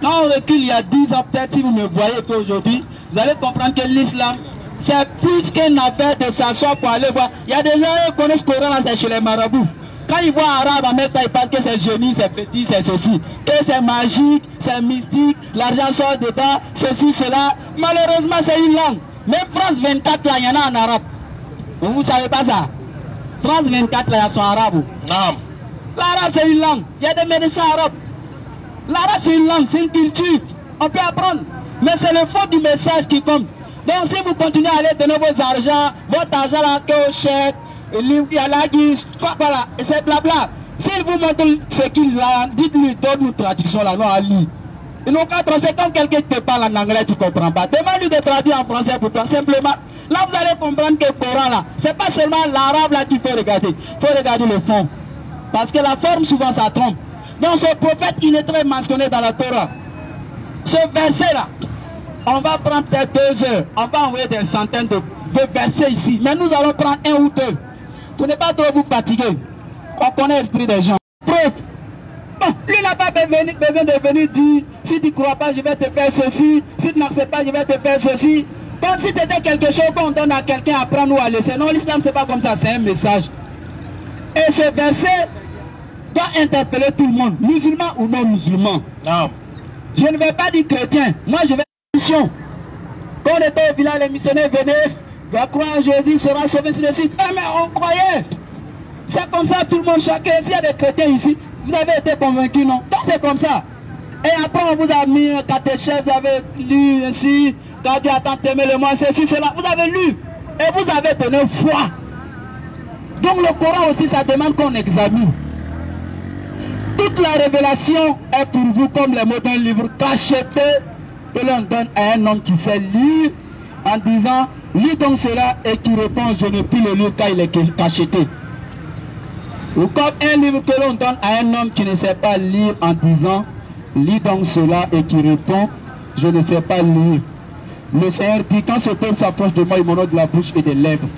Quand on recule il y a 10 ans, peut-être si vous me voyez qu'aujourd'hui, vous allez comprendre que l'islam, c'est plus qu'une affaire de s'asseoir pour aller voir. Il y a des gens qui connaissent le Coran, là, c'est chez les marabouts. Quand ils voient arabe, en même temps, ils pensent que c'est génie, c'est petit, c'est ceci. Que c'est magique, c'est mystique, l'argent sort dedans, ceci, cela. Malheureusement, c'est une langue. Même France 24, là, il y en a en arabe. Vous ne savez pas ça. France 24, là, ils sont arabes. Non. L'arabe, c'est une langue. Il y a des médecins arabes. L'arabe, c'est une langue, c'est une culture. On peut apprendre. Mais c'est le fond du message qui compte. Donc, si vous continuez à aller donner vos argent, votre argent là, que au chèque, il y a la guise, voilà, et c'est blabla. S'il vous montre ce qu'il a, dites-lui, donne-nous traduction là, non à lui. Ils n'ont qu'à traduire, c'est comme quelqu'un qui te parle en anglais, tu ne comprends pas. Demande-lui de traduire en français pour toi, simplement. Là, vous allez comprendre que le Coran là, c'est pas seulement l'arabe là qu'il faut regarder. Il faut regarder le fond. Parce que la forme, souvent, ça trompe. Donc, ce prophète, il est très mentionné dans la Torah. Ce verset-là, on va prendre peut-être 2 heures. On va envoyer des centaines de versets ici. Mais nous allons prendre 1 ou 2. Pour ne pas trop vous fatiguer. On connaît l'esprit des gens. Preuve. Bon, lui n'a pas besoin de venir dire, si tu ne crois pas, je vais te faire ceci. Si tu n'acceptes pas, je vais te faire ceci. Comme si c'était quelque chose qu'on donne à quelqu'un à prendre ou à laisser. Non, l'islam, c'est pas comme ça, c'est un message. Et ce verset doit interpeller tout le monde, musulman ou non musulman. Non. Je ne vais pas dire chrétien. Moi, je vais dire mission. Quand on était au village, les missionnaires venaient, va croire en Jésus, sera sauvé sur le site. Ah, mais on croyait. C'est comme ça, tout le monde, chacun. S'il y a des chrétiens ici, vous avez été convaincus, non? Donc c'est comme ça. Et après, on vous a mis un catéchèse, vous avez lu ainsi, quand Dieu attend t'aimer le moins, ceci, cela. Vous avez lu. Et vous avez donné foi. Donc le Coran aussi, ça demande qu'on examine. Toute la révélation est pour vous comme les mots d'un livre cacheté que l'on donne à un homme qui sait lire en disant lis donc cela et qui répond je ne puis le lire car il est cacheté. Ou comme un livre que l'on donne à un homme qui ne sait pas lire en disant lis donc cela et qui répond je ne sais pas lire. Le Seigneur dit quand ce peuple s'approche de moi il m'honore de la bouche et des lèvres.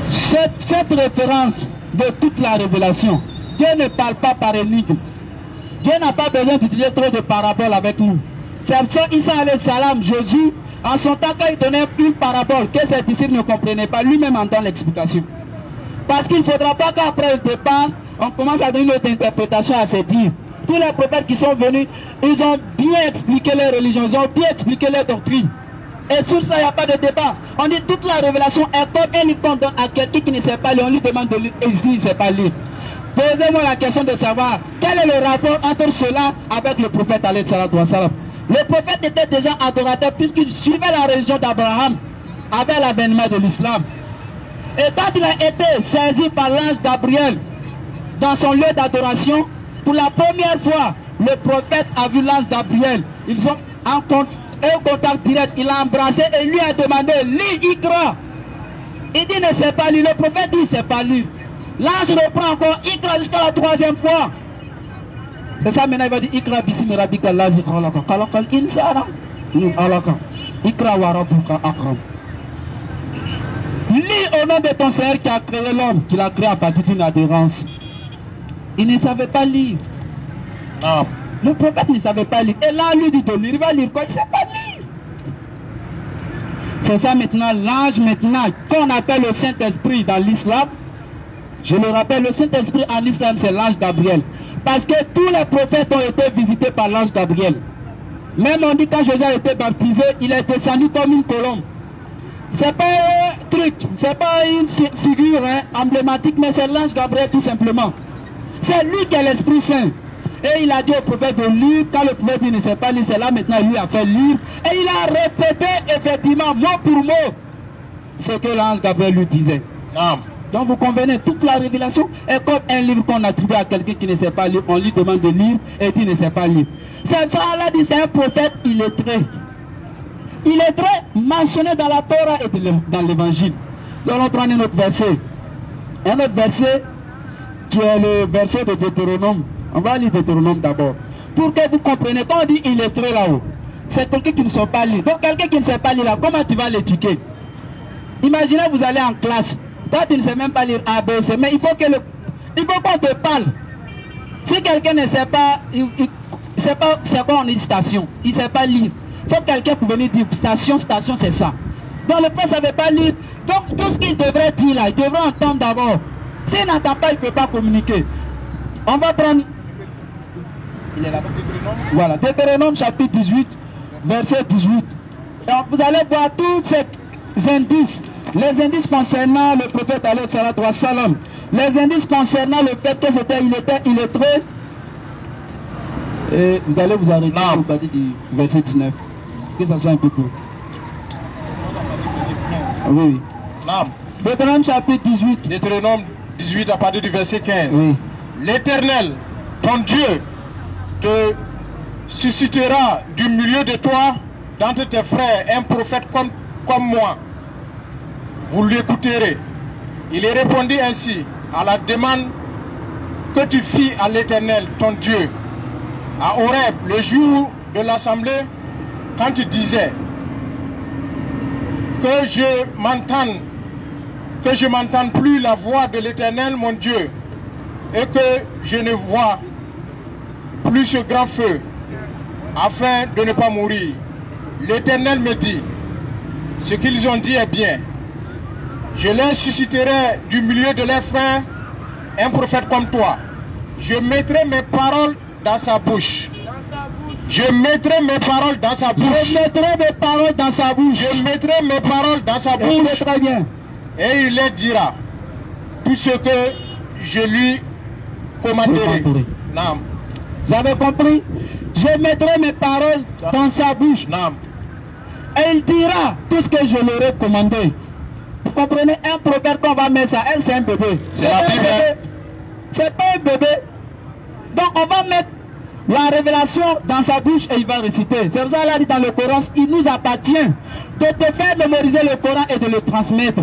Cette référence de toute la révélation, Dieu ne parle pas par énigme. Dieu n'a pas besoin d'utiliser trop de paraboles avec nous. C'est pour ça qu'Issa alayhi salam, Jésus, en son temps, quand il donnait une parabole que ses disciples ne comprenaient pas, lui-même entend l'explication. Parce qu'il ne faudra pas qu'après le départ, on commence à donner notre interprétation à ses dires. Tous les prophètes qui sont venus, ils ont bien expliqué les religions, ils ont bien expliqué les doctrines. Et sur ça, il n'y a pas de débat. On dit toute la révélation est comme un livre qu'on donne à quelqu'un qui ne sait pas lire. On lui demande de lire et il dit qu'il ne sait pas lire. Posez-moi la question de savoir quel est le rapport entre cela avec le prophète alayhi salatu wa salam. Le prophète était déjà adorateur puisqu'il suivait la religion d'Abraham avec l'avènement de l'islam. Et quand il a été saisi par l'ange Gabriel dans son lieu d'adoration, pour la première fois, le prophète a vu l'ange Gabriel. Ils ont un contact direct, il l'a embrassé et lui a demandé, lis, Ikra. Il dit, ne sait pas lire. Le prophète dit, ne sait pas lire. L'ange reprend encore, Ikra jusqu'à la troisième fois. C'est ça maintenant, il va dire, Ikra bismi rabbika allazi khalaqa, khalaqal insana min alaqa, Ikra wa rabbuka akram. Lis au nom de ton Seigneur qui a créé l'homme, qui l'a créé à partir d'une adhérence. Il ne savait pas lire. Non. Le prophète ne savait pas lire. Et là, lui dit de lire. Il va lire quoi? Il ne sait pas lire. C'est ça maintenant, l'ange maintenant, qu'on appelle le Saint-Esprit dans l'islam. Je le rappelle, le Saint-Esprit en islam, c'est l'ange Gabriel. Parce que tous les prophètes ont été visités par l'ange Gabriel. Même on dit quand Jésus a été baptisé, il est descendu comme une colombe. C'est pas un truc, c'est pas une figure emblématique, mais c'est l'ange Gabriel tout simplement. C'est lui qui est l'Esprit Saint. Et il a dit au prophète de lire, quand le prophète ne sait pas lire, c'est là maintenant il lui a fait lire. Et il a répété effectivement, mot pour mot, ce que l'ange Gabriel lui disait. Non. Donc vous convenez, toute la révélation est comme un livre qu'on attribue à quelqu'un qui ne sait pas lire. On lui demande de lire et il ne sait pas lire. C'est ça, Allah dit, c'est un prophète illettré. Illettré mentionné dans la Torah et dans l'évangile. Donc on prend un autre verset. Un autre verset qui est le verset de Deutéronome. On va lire Deutéronome d'abord. Pour que vous compreniez, quand on dit illettré là-haut, c'est quelqu'un qui ne sait pas lire. Donc quelqu'un qui ne sait pas lire là, comment tu vas l'éduquer? Imaginez vous allez en classe. Toi tu ne sais même pas lire A, B, C, mais il faut qu'on te parle. Si quelqu'un ne sait pas, c'est quoi on dit station, il ne sait pas lire. Il faut quelqu'un pour venir dire station, c'est ça. Donc le prof ne savait pas lire. Donc tout ce qu'il devrait dire là, il devrait entendre d'abord. S'il n'entend pas, il ne peut pas communiquer. On va prendre... Il est là-bas. Voilà, Deutéronome chapitre 18, verset 18. Donc vous allez voir tous ces indices. Les indices concernant le prophète alayhi salatu wa salam. Les indices concernant le fait que il était illettré. Et vous allez vous arrêter au partir du verset 19. Que ça soit un peu court. Oui. Deutéronome chapitre 18. Deutéronome 18 à partir du verset 15. Oui. L'Éternel, ton Dieu, te suscitera du milieu de toi, d'entre tes frères, un prophète comme moi. Vous l'écouterez. Il est répondu ainsi à la demande que tu fis à l'Éternel, ton Dieu, à Horeb, le jour de l'assemblée, quand tu disais que je m'entende plus la voix de l'Éternel, mon Dieu, et que je ne vois plus ce grand feu, afin de ne pas mourir. L'Éternel me dit, ce qu'ils ont dit est bien. Je les susciterai du milieu de leurs frères un prophète comme toi. Je mettrai mes paroles dans sa bouche. Je mettrai mes paroles dans sa bouche. Je mettrai mes paroles dans sa bouche. Je mettrai mes paroles dans sa bouche. Très bien. Et il leur dira tout ce que je lui commanderai. Non. Vous avez compris? Je mettrai mes paroles dans sa bouche. Non. Et il dira tout ce que je leur ai commandé. Vous comprenez? Un prophète qu'on va mettre ça, c'est un bébé. C'est la Bible. C'est pas un bébé. Donc on va mettre la révélation dans sa bouche et il va réciter. C'est pour ça qu'il a dit dans le Coran, il nous appartient de te faire mémoriser le Coran et de le transmettre.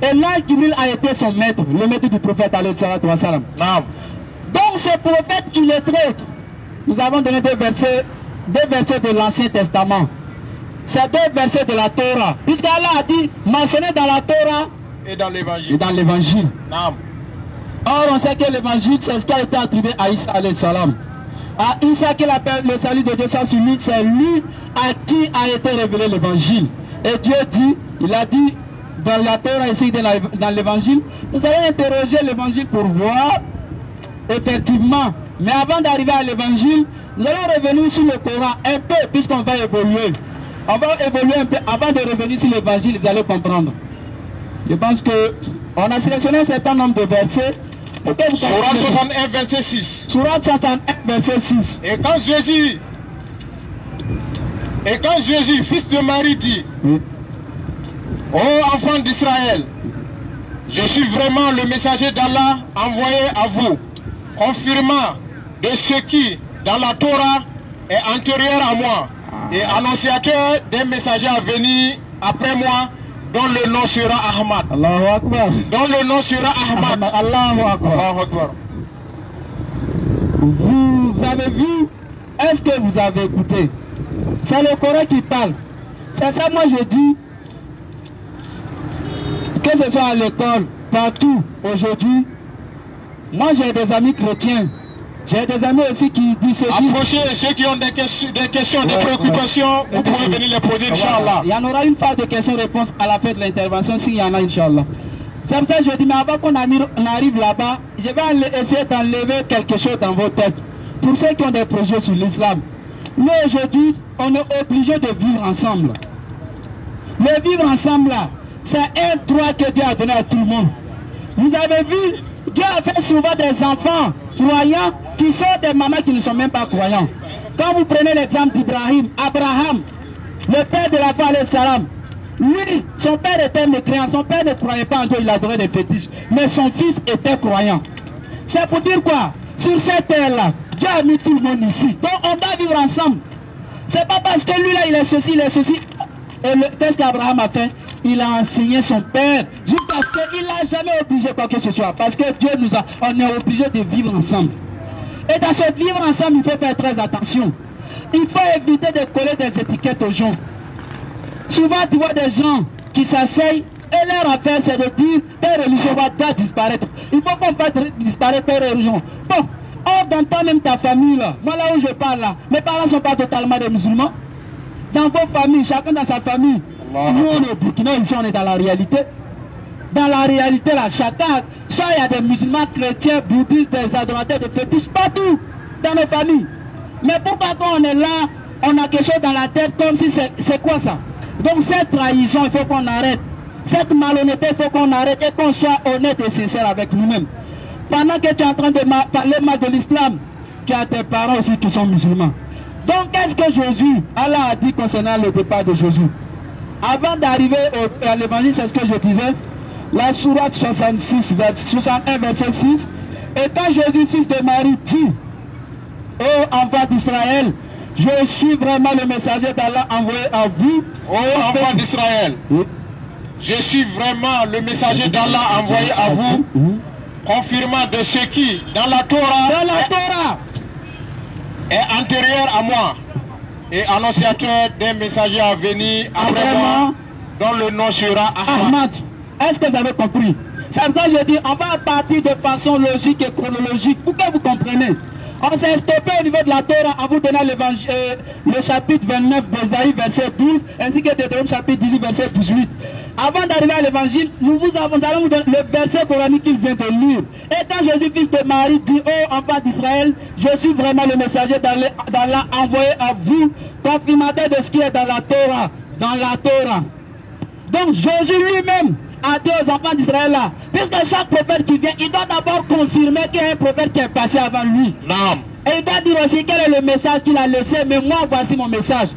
Et l'ange Jibril a été son maître, le maître du prophète alayhi salatu wa salam. Donc ce prophète illettré, nous avons donné deux versets de l'Ancien Testament. C'est deux versets de la Torah. Puisqu'Allah a dit, mentionné dans la Torah et dans l'évangile. Or on sait que l'évangile c'est ce qui a été attribué à Isa alayhi salam. À Isa qu'il appelle le salut de Dieu sur lui, c'est lui à qui a été révélé l'évangile. Et Dieu dit, il a dit dans la Torah ici, dans l'évangile, nous allons interroger l'évangile pour voir effectivement. Mais avant d'arriver à l'évangile, nous allons revenir sur le Coran un peu, puisqu'on va évoluer. On va évoluer un peu avant de revenir sur l'évangile, vous allez comprendre. Je pense que on a sélectionné un certain nombre de versets. Sourate 61, verset 6. Sourate 61, verset 6. Et quand Jésus, fils de Marie, dit, ô enfants d'Israël, je suis vraiment le messager d'Allah envoyé à vous, confirmant de ce qui, dans la Torah, est antérieur à moi, et annonciateur des messagers à venir après moi, dont le nom sera Ahmad. Allahu Akbar. Dont le nom sera Ahmad. Allahu Akbar. Allahu Akbar. Vous avez vu? Est-ce que vous avez écouté? C'est le Coran qui parle. C'est ça, moi je dis, que ce soit à l'école, partout, aujourd'hui, moi j'ai des amis chrétiens. J'ai des amis aussi qui disent ceci. Approchez ceux qui ont des questions, des préoccupations, vous pouvez venir les poser, Inch'Allah. Il y en aura une phase de questions-réponses à la fin de l'intervention, s'il y en a, Inch'Allah. C'est pour ça que je dis, mais avant qu'on arrive là-bas, je vais essayer d'enlever quelque chose dans vos têtes. Pour ceux qui ont des projets sur l'islam, nous aujourd'hui, on est obligé de vivre ensemble. Le vivre ensemble là, c'est un droit que Dieu a donné à tout le monde. Vous avez vu, Dieu a fait souvent des enfants croyants qui sont des mamans qui ne sont même pas croyants. Quand vous prenez l'exemple d'Ibrahim, Abraham, le père de la foi alayhi salam, lui, son père était mécréant, son père ne croyait pas en Dieu, il adorait des fétiches, mais son fils était croyant. C'est pour dire quoi? Sur cette terre-là, Dieu a mis tout le monde ici. Donc on doit vivre ensemble. C'est pas parce que lui là, il est ceci, il est ceci. Et qu'est-ce qu'Abraham a fait? Il a enseigné son père jusqu'à ce qu'il n'a jamais obligé quoi que ce soit. Parce que Dieu nous a, on est obligé de vivre ensemble. Et dans ce vivre ensemble, il faut faire très attention. Il faut éviter de coller des étiquettes aux gens. Souvent, tu vois des gens qui s'asseyent et leur affaire, c'est de dire telle religion doit disparaître. Il faut qu'on fasse disparaître telle religion. Bon, or dans toi-même ta famille, là, moi là où je parle, là, mes parents ne sont pas totalement des musulmans. Dans vos familles, chacun dans sa famille. Nous, on est au Burkina, ici, on est dans la réalité. Dans la réalité, là, chacun, soit il y a des musulmans, chrétiens, bouddhistes, des adorateurs de fétiches, partout dans nos familles. Mais pourquoi quand on est là, on a quelque chose dans la tête comme si c'est quoi ça? Donc cette trahison, il faut qu'on arrête. Cette malhonnêteté, il faut qu'on arrête et qu'on soit honnête et sincère avec nous-mêmes. Pendant que tu es en train de parler mal de l'islam, tu as tes parents aussi qui sont musulmans. Donc qu'est-ce que Jésus, Allah a dit concernant le départ de Jésus? Avant d'arriver à l'évangile, c'est ce que je disais, la sourate 61, verset 6, et quand Jésus, fils de Marie, dit, ô enfants d'Israël, je suis vraiment le messager d'Allah envoyé à vous. Ô enfants d'Israël, je suis vraiment le messager d'Allah envoyé à vous, confirmant de ce qui, dans la Torah, est antérieur à moi, et annonciateur des messagers à venir après moi, dont le nom sera Ahmad. Est-ce que vous avez compris? C'est pour ça que je dis, on va partir de façon logique et chronologique, pour que vous compreniez. On s'est stoppé au niveau de la Torah en vous donnant le chapitre 29 d'Ésaïe, verset 12, ainsi que Deutéronome chapitre 18, verset 18. Avant d'arriver à l'évangile, nous allons vous donner le verset coranique qu'il vient de lire. Et quand Jésus, fils de Marie, dit, ô enfants d'Israël, je suis vraiment le messager d'Allah envoyé à vous, confirmateur de ce qui est dans la Torah. Dans la Torah. Donc Jésus lui-même a dit aux enfants d'Israël là, puisque chaque prophète qui vient, il doit d'abord confirmer qu'il y a un prophète qui est passé avant lui. Non. Et il doit dire aussi quel est le message qu'il a laissé, mais moi voici mon message.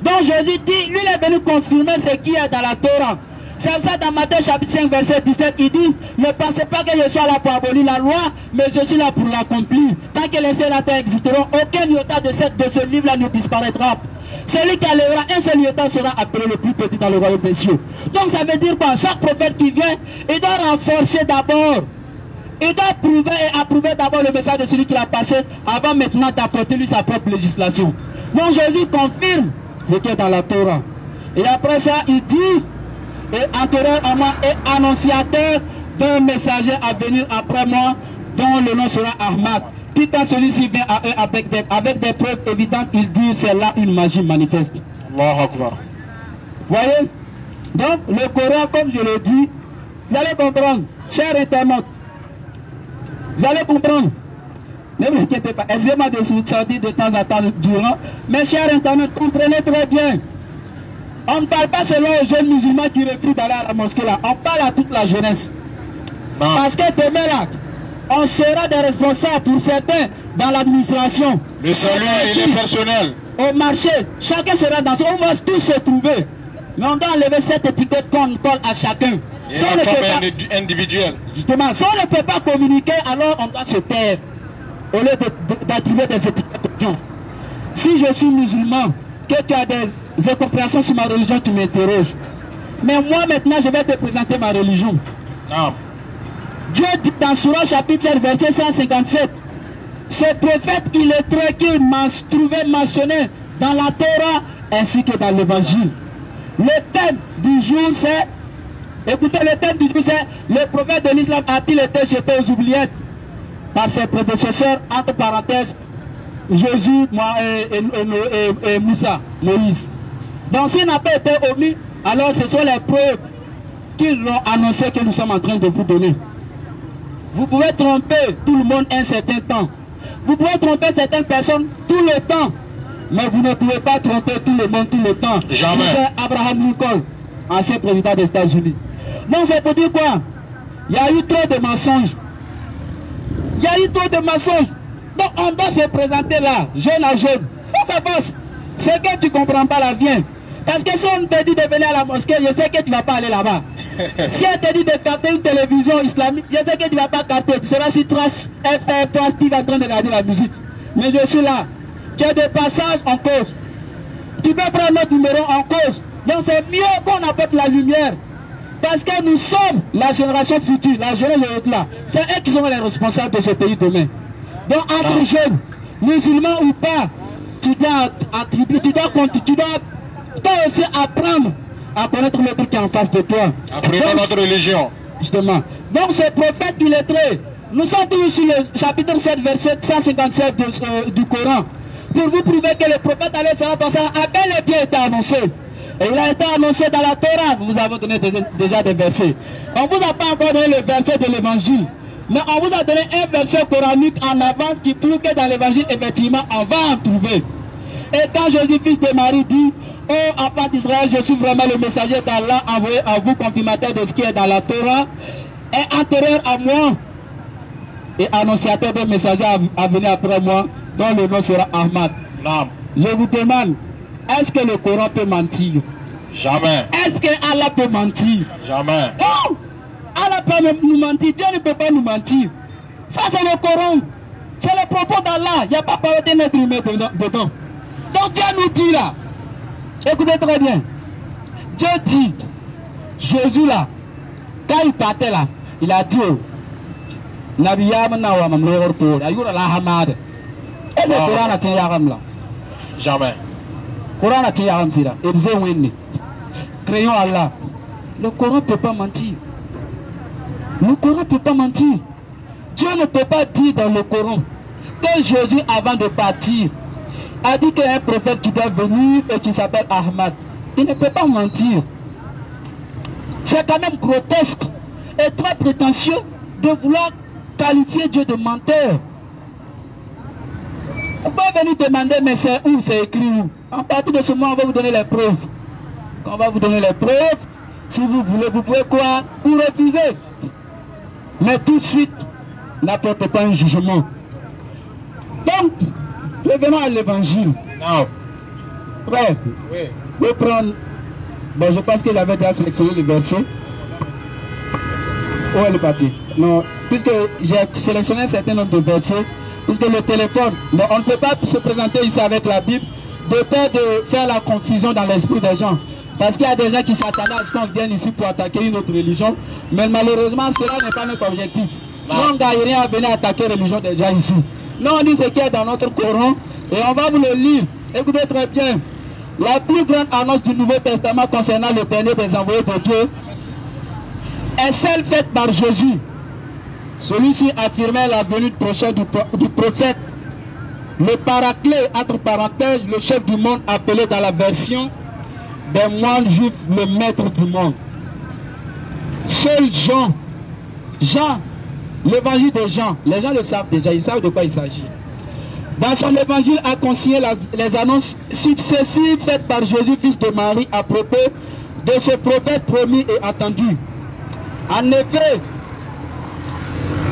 Donc Jésus dit, lui il est venu confirmer ce qui est dans la Torah. C'est pour ça dans Matthieu chapitre 5 verset 17, il dit, ne pensez pas que je sois là pour abolir la loi, mais je suis là pour l'accomplir. Tant que les cieux et la terre existeront, aucun iota de ce livre-là ne disparaîtra. Celui qui enlèvera un seul iota sera appelé le plus petit dans le royaume des cieux. Donc ça veut dire quoi? Chaque prophète qui vient, il doit renforcer d'abord. Il doit prouver et approuver d'abord le message de celui qui l'a passé avant maintenant d'apporter lui sa propre législation. Donc Jésus confirme ce qui est dans la Torah. Et après ça, il dit, et entoureur à moi et annonciateur d'un messager à venir après moi, dont le nom sera Ahmad. Puis quand celui-ci vient à eux avec des preuves évidentes, il dit c'est là une magie manifeste. Allahu Akbar. Voyez? Donc le Coran, comme je l'ai dit, vous allez comprendre, chers internautes, vous allez comprendre. Ne vous inquiétez pas, excusez-moi de sortir de temps en temps durant, mes chers internautes, comprenez très bien. On ne parle pas seulement aux jeunes musulmans qui refusent d'aller à la mosquée là, on parle à toute la jeunesse. Non. Parce que demain là, on sera des responsables pour certains dans l'administration. Le salut il est personnel. Au marché, chacun sera dans son... On va tous se trouver. Mais on doit enlever cette étiquette qu'on colle à chacun. Si on ne peut pas... individuel. Justement, si on ne peut pas communiquer, alors on doit se taire. Au lieu d'attribuer des étiquettes aux gens. Si je suis musulman, que tu as des incompréhensions sur ma religion, tu m'interroges. Mais moi maintenant, je vais te présenter ma religion. Non. Dieu dit dans Surah chapitre 7 verset 157, ce prophète illettré qu'il m'a trouvé mentionné dans la Torah ainsi que dans l'évangile. Le thème du jour c'est, écoutez, le thème du jour c'est, le prophète de l'islam a-t-il été jeté aux oubliettes par ses prédécesseurs, entre parenthèses, Jésus et Moussa, Moïse. Donc s'il n'a pas été omis, alors ce sont les preuves qu'ils l'ont annoncé que nous sommes en train de vous donner. Vous pouvez tromper tout le monde un certain temps. Vous pouvez tromper certaines personnes tout le temps. Mais vous ne pouvez pas tromper tout le monde tout le temps. Jamais. C'est Abraham Lincoln, ancien président des États-Unis. Donc c'est pour dire quoi? Il y a eu trop de mensonges. Il y a eu trop de mensonges. Donc on doit se présenter là, jeune à jeune, face à face. C'est que tu ne comprends pas la vie. Parce que si on te dit de venir à la mosquée, je sais que tu ne vas pas aller là-bas. Si on te dit de capter une télévision islamique, je sais que tu ne vas pas capter. Tu seras sur 3 FM, 3 Steve en train de regarder la musique. Mais je suis là. Tu as des passages en cause. Tu peux prendre notre numéro en cause. Donc c'est mieux qu'on apporte la lumière. Parce que nous sommes la génération future, la jeunesse de là. C'est eux qui seront les responsables de ce pays demain. Donc entre jeunes, musulmans ou pas, tu dois attribuer, tu dois toi aussi apprendre à connaître le truc qui est en face de toi. Apprenons notre religion. Justement. Donc ce prophète illettré, nous sommes toujours sur le chapitre 7, verset 157 du Coran. Pour vous prouver que le prophète a bel et bien été annoncé. Et il a été annoncé dans la Torah. Nous vous avons donné déjà des versets. On ne vous a pas encore donné le verset de l'évangile. Mais on vous a donné un verset coranique en avance qui prouve que dans l'évangile, effectivement, on va en trouver. Et quand Jésus, fils de Marie, dit, oh, enfant d'Israël, je suis vraiment le messager d'Allah envoyé à vous, confirmateur de ce qui est dans la Torah, et antérieur à moi, et annonciateur des messagers à venir après moi, dont le nom sera Ahmad. Non. Je vous demande, est-ce que le Coran peut mentir? Jamais. Est-ce que Allah peut mentir? Jamais. Oh! Allah peut nous mentir, Dieu ne peut pas nous mentir. Ça c'est le Coran. C'est le propos d'Allah. Il n'y a pas parlé d'un être humain dedans. Donc Dieu nous dit là, écoutez très bien, Dieu dit, Jésus là, quand il partait là, il a dit, Nabiyam na wa mamlor to, ayura la hamad. Est-ce que le Coran a tenu yaram là? Jamais. Le Coran a tenu yaram sira. Et disait oui. Créons Allah. Le Coran ne peut pas mentir. Le Coran ne peut pas mentir. Dieu ne peut pas dire dans le Coran que Jésus, avant de partir, a dit qu'il y a un prophète qui doit venir et qui s'appelle Ahmad. Il ne peut pas mentir. C'est quand même grotesque et très prétentieux de vouloir qualifier Dieu de menteur. On peut venir demander, mais c'est où, c'est écrit où? À partir de ce moment, on va vous donner les preuves. Quand on va vous donner les preuves, si vous voulez, vous pouvez quoi? Vous refuser. Mais tout de suite, n'apportez pas un jugement. Donc, revenons à l'évangile. Non. Frère, oui. Vous pouvez prendre Bon, je pense que j'avais déjà sélectionné le verset. Où est le papier? Non, puisque j'ai sélectionné un certain nombre de versets, puisque le téléphone, on ne peut pas se présenter ici avec la Bible, de peur de faire la confusion dans l'esprit des gens. Parce qu'il y a des gens qui s'attendent à ce qu'on vienne ici pour attaquer une autre religion, mais malheureusement, cela n'est pas notre objectif. Nous, on ne gagne rien à venir attaquer la religion des gens ici. Nous, on dit ce qui est dans notre Coran, et on va vous le lire. Écoutez très bien. La plus grande annonce du Nouveau Testament concernant le dernier des envoyés de Dieu est celle faite par Jésus. Celui-ci affirmait la venue prochaine du prophète, le paraclet, entre parenthèses, le chef du monde, appelé dans la version des moines juifs le maître du monde. Seul Jean, l'évangile de Jean, les gens le savent déjà, ils savent de quoi il s'agit. Dans son évangile a consigné les annonces successives faites par Jésus, fils de Marie, à propos de ce prophète promis et attendu. En effet,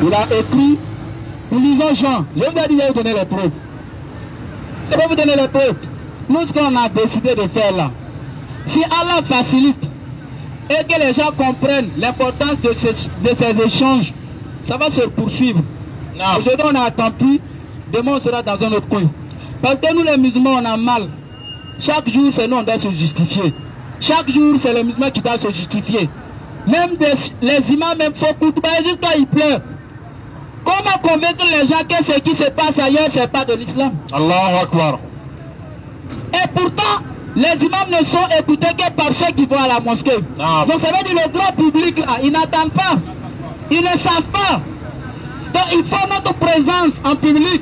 il a écrit, nous lisons Jean, je vous ai dit, je vais vous donner les preuves. Je vais vous donner les preuves. Nous, ce qu'on a décidé de faire là, si Allah facilite et que les gens comprennent l'importance de ces échanges, ça va se poursuivre. Aujourd'hui, on a attendu, demain, on sera dans un autre coin. Parce que nous, les musulmans, on a mal. Chaque jour, c'est nous, on doit se justifier. Chaque jour, c'est les musulmans qui doivent se justifier. Même les imams, même font koutba, juste quand ils pleurent. Comment convaincre les gens que ce qui se passe ailleurs, ce n'est pas de l'islam? Allahu Akbar. Et pourtant, les imams ne sont écoutés que par ceux qui vont à la mosquée. Donc ça veut dire le grand public là, ils n'attendent pas. Ils ne savent pas. Donc il faut notre présence en public.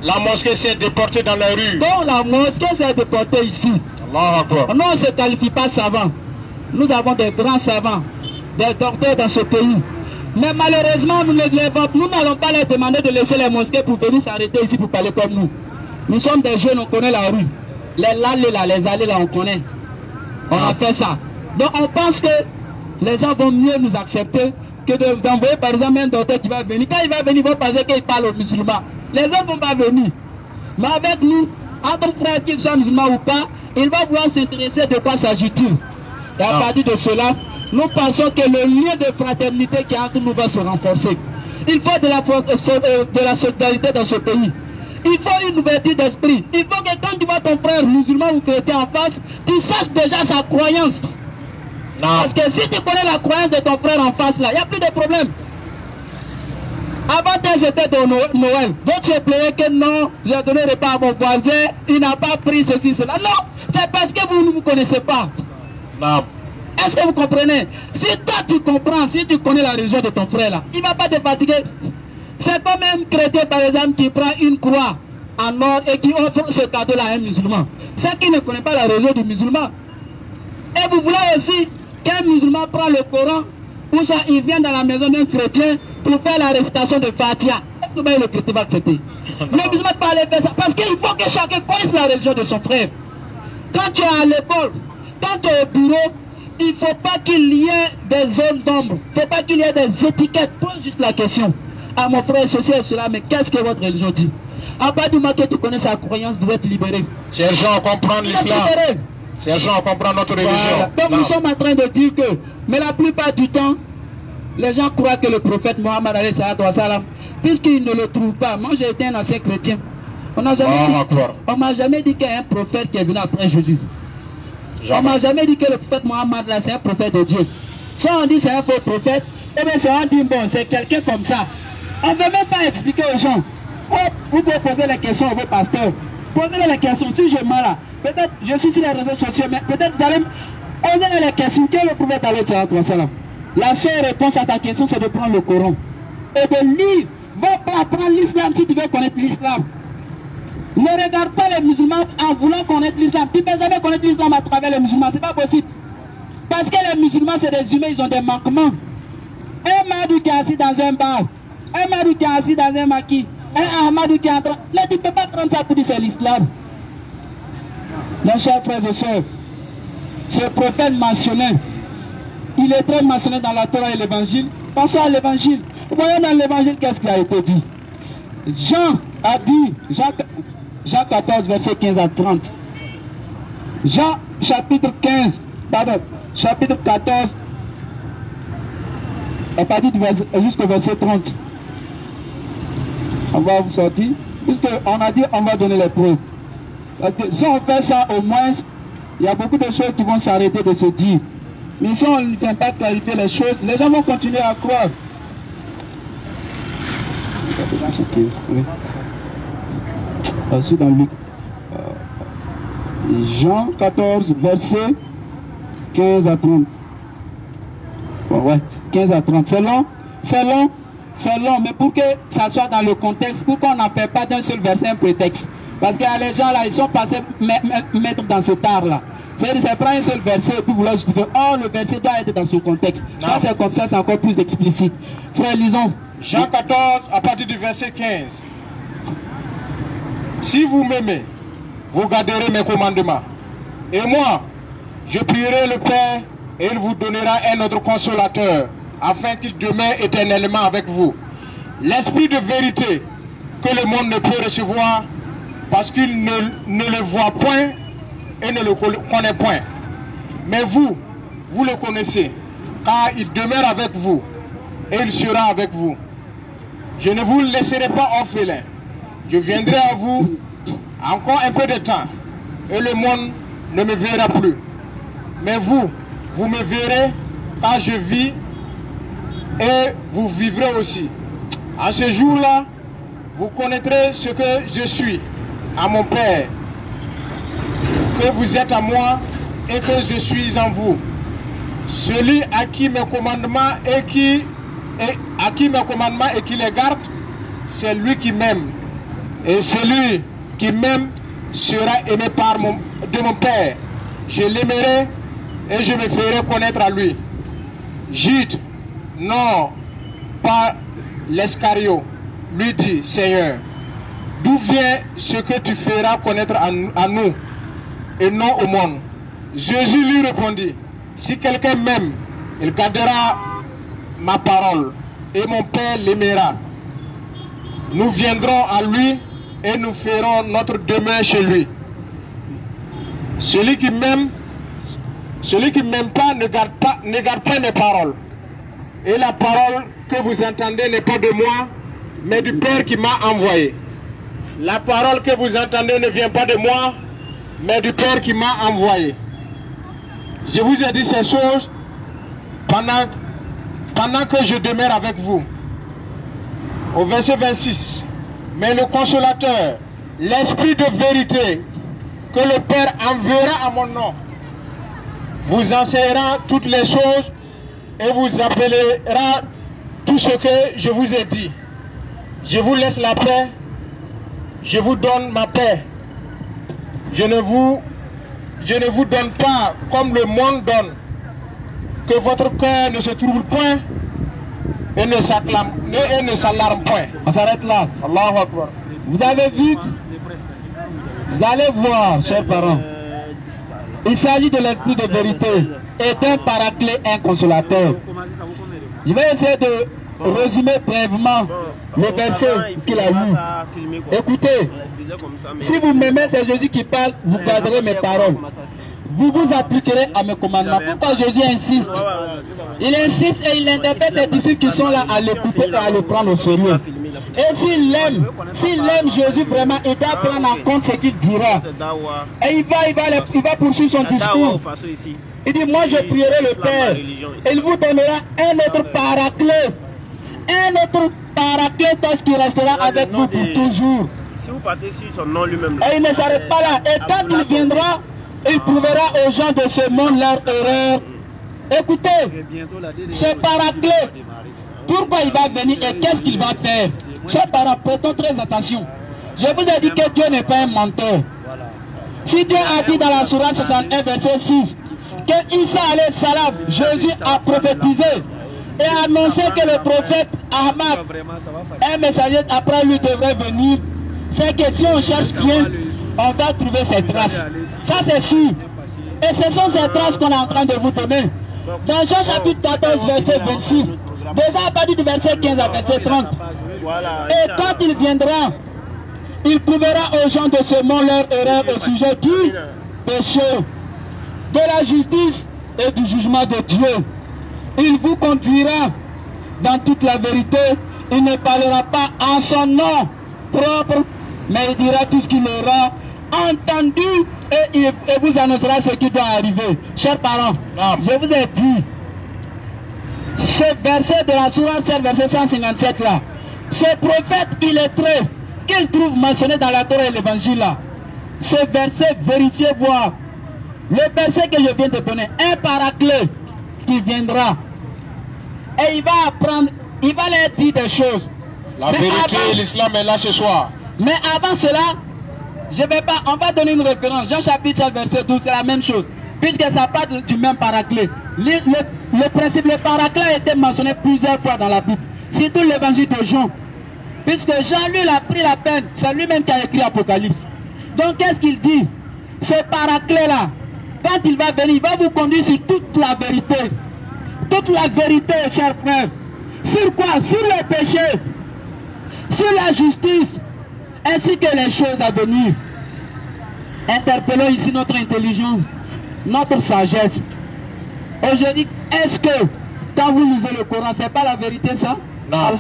La mosquée s'est déportée dans la rue. Donc la mosquée s'est déportée ici. Allahu Akbar. Nous, on ne se qualifie pas savants. Nous avons des grands savants, des docteurs dans ce pays. Mais malheureusement, nous n'allons pas leur demander de laisser les mosquées pour venir s'arrêter ici pour parler comme nous. Nous sommes des jeunes, on connaît la rue. Les allées là, on connaît. On a fait ça. Donc on pense que les gens vont mieux nous accepter que d'envoyer par exemple un docteur qui va venir. Quand il va venir, il va penser qu'il parle aux musulmans. Les autres ne vont pas venir. Mais avec nous, entre frères qu'ils soient musulmans ou pas, il va vouloir s'intéresser de quoi s'agit-il. Et à partir de cela, nous pensons que le lien de fraternité qui est entre nous va se renforcer. Il faut de la solidarité dans ce pays. Il faut une ouverture d'esprit. Il faut que quand tu vois ton frère musulman ou chrétien en face, tu saches déjà sa croyance. Parce que si tu connais la croyance de ton frère en face là, il n'y a plus de problème. Avant c'était de Noël. Donc tu plairais que non, j'ai donné le repas à mon voisin, il n'a pas pris ceci, cela. Non, c'est parce que vous ne vous connaissez pas. Est-ce que vous comprenez? Si toi tu comprends, si tu connais la religion de ton frère là, il ne va pas te fatiguer. C'est comme un chrétien par exemple qui prend une croix en or et qui offre ce cadeau là à un musulman. C'est qui ne connaît pas la religion du musulman. Et vous voulez aussi qu'un musulman prend le Coran ou ça il vient dans la maison d'un chrétien pour faire la récitation de Fatiha. Est-ce que le chrétien va accepter? Le musulman ne peut pas aller faire ça parce qu'il faut que chacun connaisse la religion de son frère. Quand tu es à l'école, quand tu es au bureau, il ne faut pas qu'il y ait des zones d'ombre. Il ne faut pas qu'il y ait des étiquettes. Pose juste la question. Ah mon frère, ceci et cela, mais qu'est-ce que votre religion dit? À partir du moment que tu connais sa croyance, vous êtes libéré. Ces gens comprennent l'islam. Ces gens comprennent notre religion. Voilà. Donc nous sommes en train de dire que, mais la plupart du temps, les gens croient que le prophète Mohammed, puisqu'ils ne le trouvent pas. Moi j'ai été un ancien chrétien. On ne m'a jamais dit qu'il y a un prophète qui est venu après Jésus. On ne m'a jamais dit que le prophète Mohammed là c'est un prophète de Dieu. Si on dit c'est un faux prophète, eh bien on dit bon c'est quelqu'un comme ça. On ne veut même pas expliquer aux gens. Vous pouvez poser les questions à vos pasteurs. Posez-les les questions. Si je mens là, peut-être je suis sur les réseaux sociaux, mais peut-être vous allez me poser les questions. Quel est le prophète Allah? La seule réponse à ta question c'est de prendre le Coran et de lire. Va pas apprendre l'islam si tu veux connaître l'islam. Ne regarde pas les musulmans en voulant connaître l'islam. Tu ne peux jamais connaître l'islam à travers les musulmans. C'est pas possible. Parce que les musulmans, c'est des humains, ils ont des manquements. Un Madou qui est assis dans un bar, un Madou qui est assis dans un maquis, un Ahmadou qui est en train... Là, tu ne peux pas prendre ça pour dire c'est l'islam. Mes chers frères et sœurs, ce prophète mentionné, il est très mentionné dans la Torah et l'évangile. Pensons à l'évangile. Voyons dans l'évangile qu'est-ce qui a été dit. Jean a dit, Jean 14, verset 15 à 30. Jean chapitre 15, pardon, chapitre 14, à partir du verset, jusqu'au verset 30. On va vous sortir, puisqu'on a dit on va donner les preuves. Parce que si on fait ça, au moins, il y a beaucoup de choses qui vont s'arrêter de se dire. Mais si on ne vient pas clarifier les choses, les gens vont continuer à croire. Aussi dans Luc, Jean 14, verset 15 à 30. Bon, ouais, 15 à 30. C'est long, c'est long, c'est long, mais pour que ça soit dans le contexte, pour qu'on n'en fait pas d'un seul verset un prétexte. Parce que les gens là, ils sont passés mettre dans ce art là. C'est prendre un seul verset et puis vouloir justifier. Oh, le verset doit être dans son contexte. Quand c'est comme ça, c'est encore plus explicite. Frère, lisons. Jean 14, à partir du verset 15. Si vous m'aimez, vous garderez mes commandements. Et moi, je prierai le Père et il vous donnera un autre consolateur, afin qu'il demeure éternellement avec vous. L'esprit de vérité que le monde ne peut recevoir parce qu'il ne le voit point et ne le connaît point. Mais vous, vous le connaissez, car il demeure avec vous et il sera avec vous. Je ne vous laisserai pas orphelin. Je viendrai à vous encore un peu de temps et le monde ne me verra plus. Mais vous, vous me verrez car je vis et vous vivrez aussi. En ce jour-là, vous connaîtrez ce que je suis à mon Père, que vous êtes à moi et que je suis en vous. Celui à qui mes commandements et qui les garde, c'est lui qui m'aime. Et celui qui m'aime sera aimé de mon Père. Je l'aimerai et je me ferai connaître à lui. Jude, non, pas l'Escario, lui dit, Seigneur, d'où vient ce que tu feras connaître à nous et non au monde? Jésus lui répondit, si quelqu'un m'aime, il gardera ma parole et mon Père l'aimera. Nous viendrons à lui et nous ferons notre demeure chez lui. Celui qui m'aime pas ne garde pas mes paroles. Et la parole que vous entendez n'est pas de moi, mais du Père qui m'a envoyé. La parole que vous entendez ne vient pas de moi, mais du Père qui m'a envoyé. Je vous ai dit ces choses pendant que je demeure avec vous. Au verset 26. Mais le consolateur, l'esprit de vérité, que le Père enverra à mon nom, vous enseignera toutes les choses et vous appellera tout ce que je vous ai dit. Je vous laisse la paix, je vous donne ma paix. Je ne vous donne pas comme le monde donne. Que votre cœur ne se trouble point et ne s'alarme point. On s'arrête là. Allahu Akbar. Vous avez vu, vous allez voir, chers parents, il s'agit de l'esprit de vérité et d'un paraclet, un consolateur. Je vais essayer de résumer brièvement le verset qu'il a lu. Écoutez, si vous m'aimez, c'est Jésus qui parle, vous garderez mes paroles. Vous vous appliquerez à mes commandements. Pourquoi Jésus insiste? Il insiste et il interpelle les disciples qui sont là à l'écouter et à le prendre au sérieux. Et s'il aime Jésus vraiment, il doit prendre en compte ce qu'il dira. Et il va poursuivre son discours. Il dit, moi je prierai le Père. Il vous donnera un autre paraclet. Un autre paraclet qui restera avec vous pour toujours. Si vous partez sur son nom lui-même. Et il ne s'arrête pas là. Et quand il viendra, il prouvera aux gens de ce monde leur erreur. Écoutez, ce paraclet, pourquoi il va venir et qu'est-ce qu'il va faire? Chers parents, prêtons très attention. Je vous ai dit que Dieu n'est pas un menteur. Si Dieu a dit dans la sourate 61, verset 6, que Isa alayhi salam, Jésus a prophétisé et annoncé que le prophète Ahmad, un messager après lui, devrait venir, c'est que si on cherche bien, on va trouver ces traces. Ça c'est sûr. Et ce sont ces traces qu'on est en train de vous donner. Dans Jean chapitre 14, verset 26, déjà à partir du verset 15 à verset 30. Et quand il viendra, il prouvera aux gens de ce monde leur erreur au sujet du péché. de la justice et du jugement de Dieu. Il vous conduira dans toute la vérité. Il ne parlera pas en son nom propre, mais il dira tout ce qu'il aura entendu et il vous annoncera ce qui doit arriver. Chers parents, je vous ai dit, ce verset de la sourate, c'est le verset 157 là. Ce prophète illettré qu'il trouve mentionné dans la Torah et l'évangile là. Ce verset, vérifiez voir. Le verset que je viens de donner, un paraclet qui viendra. Et il va apprendre, il va leur dire des choses. La vérité, l'islam est là ce soir. Mais avant cela, je vais pas, on va donner une référence. Jean chapitre 7, verset 12, c'est la même chose. Puisque ça parle du même paraclet. Le principe, le paraclet a été mentionné plusieurs fois dans la Bible. Surtout l'évangile de Jean. Puisque Jean, lui, il a pris la peine. C'est lui-même qui a écrit Apocalypse. Donc, qu'est-ce qu'il dit? Ce paraclet-là, quand il va venir, il va vous conduire sur toute la vérité. Toute la vérité, chers frères. Sur quoi? Sur le péché, sur la justice, ainsi que les choses à venir. Interpellons ici notre intelligence, notre sagesse. Aujourd'hui, est-ce que quand vous lisez le Coran, c'est pas la vérité ça? Non.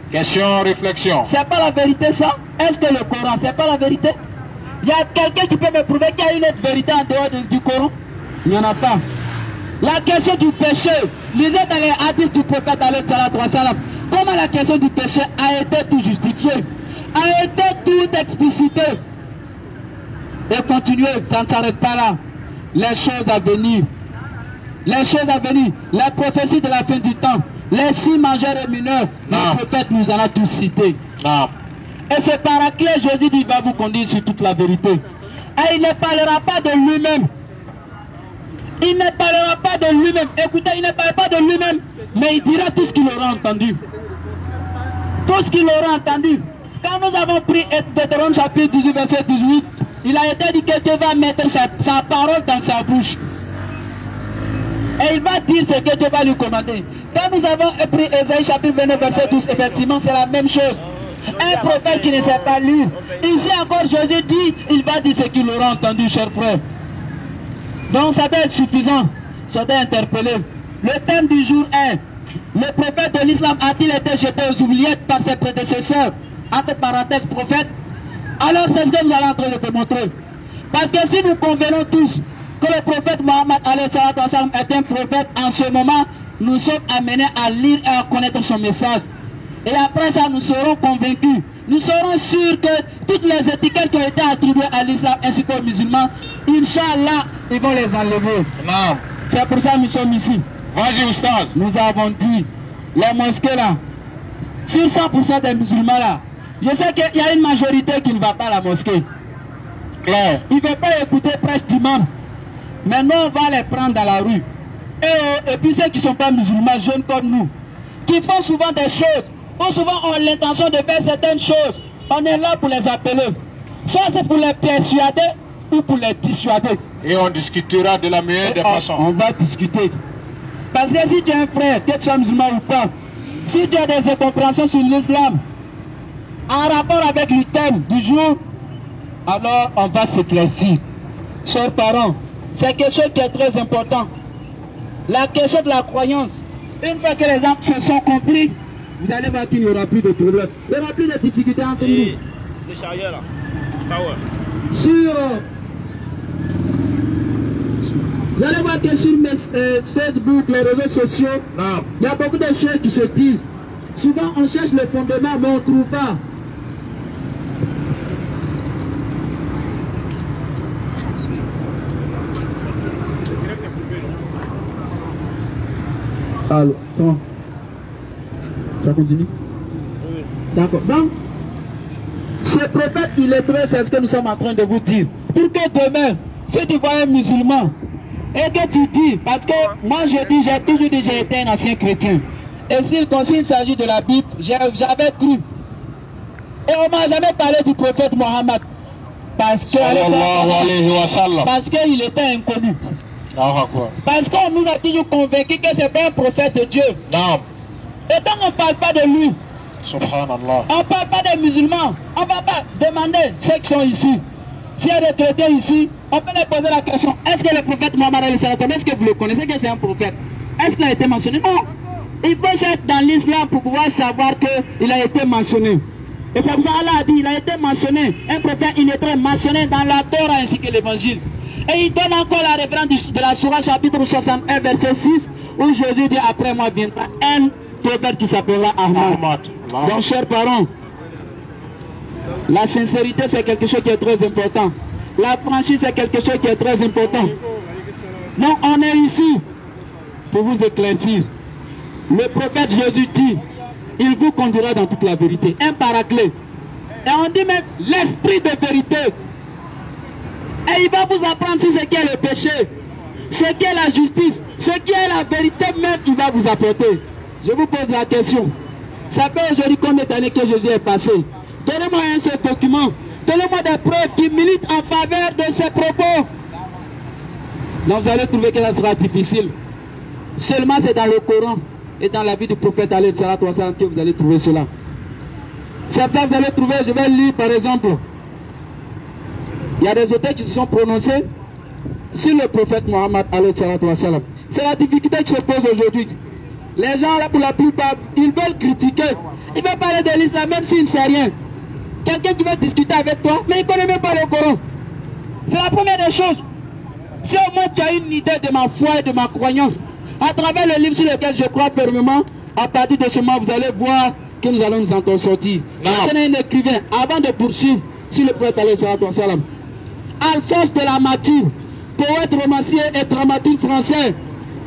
Question, réflexion. C'est pas la vérité ça? Est-ce que le Coran, c'est pas la vérité? Il y a quelqu'un qui peut me prouver qu'il y a une autre vérité en dehors du Coran? Il n'y en a pas. La question du péché, lisez dans les hadiths du prophète alayhi salatu wa salam, comment la question du péché a été tout justifiée, a été tout explicité. Et continuez, ça ne s'arrête pas là. Les choses à venir. Les choses à venir. Les prophéties de la fin du temps. Les 6 majeurs et mineurs. Le prophète nous en a tous cités. Et ce paraclet, Jésus dit, il va vous conduire sur toute la vérité. Et il ne parlera pas de lui-même. Il ne parlera pas de lui-même. Écoutez, il ne parlera pas de lui-même. Mais il dira tout ce qu'il aura entendu. Tout ce qu'il aura entendu. Quand nous avons pris Deutéronome chapitre 18, verset 18, il a été dit que Dieu va mettre sa parole dans sa bouche. Et il va dire ce que Dieu va lui commander. Quand nous avons pris Ésaïe chapitre 29, verset 12, effectivement c'est la même chose. Un prophète qui ne sait pas lire. Ici encore Jésus dit, il va dire ce qu'il aura entendu, chers frères. Donc ça doit être suffisant. Ça doit interpeller. Le thème du jour est, le prophète de l'islam a-t-il été jeté aux oubliettes par ses prédécesseurs? Entre parenthèses, prophète. Alors c'est ce que nous allons en train de te montrer. Parce que si nous convenons tous que le prophète Mohammed est un prophète, en ce moment, nous sommes amenés à lire et à connaître son message. Et après ça, nous serons convaincus. Nous serons sûrs que toutes les étiquettes qui ont été attribuées à l'islam ainsi qu'aux musulmans, Inch'Allah, ils vont les enlever. C'est pour ça que nous sommes ici. Vas-y, Oustaz. Nous avons dit, les mosquées là, sur 100% des musulmans là, je sais qu'il y a une majorité qui ne va pas à la mosquée. Claire. Ils ne veulent pas écouter prêche d'imam. Mais nous, on va les prendre dans la rue. Et puis ceux qui ne sont pas musulmans, jeunes comme nous, qui font souvent des choses, ou souvent ont l'intention de faire certaines choses, on est là pour les appeler. Soit c'est pour les persuader, ou pour les dissuader. Et on discutera de la meilleure des façons. On va discuter. Parce que si tu es un frère, que tu sois musulman ou pas, si tu as des incompréhensions sur l'islam, en rapport avec le thème du jour, alors on va s'éclaircir. Chers parents, c'est quelque chose qui est très important. La question de la croyance, une fois que les gens se sont compris, vous allez voir qu'il n'y aura plus de problème. Il n'y aura plus de difficultés entre nous. Les charrières là. Power. Vous allez voir que sur Facebook, les réseaux sociaux, il y a beaucoup de choses qui se disent. Souvent on cherche le fondement, mais on ne trouve pas. Alors, comment? Ça continue? Oui. D'accord. Donc, ce prophète illettré, c'est ce que nous sommes en train de vous dire. Pour que demain, si tu vois un musulman, et que tu dis, parce que moi j'ai toujours dit, j'ai été un ancien chrétien. Et s'il s'agit de la Bible, j'avais cru. Et on ne m'a jamais parlé du prophète Mohammed. Parce qu'il était inconnu. Parce qu'on nous a toujours convaincus que ce n'est pas un prophète de Dieu. Non. Et donc on ne parle pas de lui. Subhanallah. On ne parle pas des musulmans. On ne va pas demander ceux qui sont ici. S'il y a des chrétiens ici, On peut lui poser la question, est-ce que le prophète Mohammed, est-ce que vous le connaissez que c'est un prophète? Est-ce qu'il a été mentionné? Non. Il faut être dans l'islam pour pouvoir savoir qu'il a été mentionné. Et c'est pour ça qu'Allah a dit, il a été mentionné. Un prophète, il est mentionné dans la Torah ainsi que l'évangile. Et il donne encore la référence de la Sourate chapitre 61 verset 6 où Jésus dit, après moi viendra un prophète qui s'appellera Ahmad. Donc chers parents, la sincérité c'est quelque chose qui est très important. La franchise c'est quelque chose qui est très important. Donc on est ici pour vous éclaircir. Le prophète Jésus dit, il vous conduira dans toute la vérité. Un paraclet. Et on dit même l'esprit de vérité. Et il va vous apprendre sur ce qu'est le péché, ce qu'est la justice, ce qu'est la vérité même, il va vous apporter. Je vous pose la question. Ça fait aujourd'hui combien d'années que Jésus est passé? Donnez-moi un seul document. Donnez-moi des preuves qui militent en faveur de ces propos. Donc vous allez trouver que ça sera difficile. Seulement c'est dans le Coran et dans la vie du prophète alayhi salatu wa salam que vous allez trouver cela. C'est ça que vous allez trouver, je vais lire par exemple. Il y a des auteurs qui se sont prononcés sur le prophète Mohammed alayhi salatu wa salam. C'est la difficulté qui se pose aujourd'hui. Les gens là pour la plupart, ils veulent critiquer. Ils veulent parler de l'islam même s'ils ne savent rien. Quelqu'un qui veut discuter avec toi, mais il ne connaît même pas le Coran. C'est la première des choses. Si au moins tu as une idée de ma foi et de ma croyance, à travers le livre sur lequel je crois fermement, à partir de ce moment, vous allez voir que nous allons nous en sortir. Maintenant, un écrivain, avant de poursuivre sur le prophète alayhi salatu wa salam, Alphonse de Lamartine, poète, romancier et dramaturge français,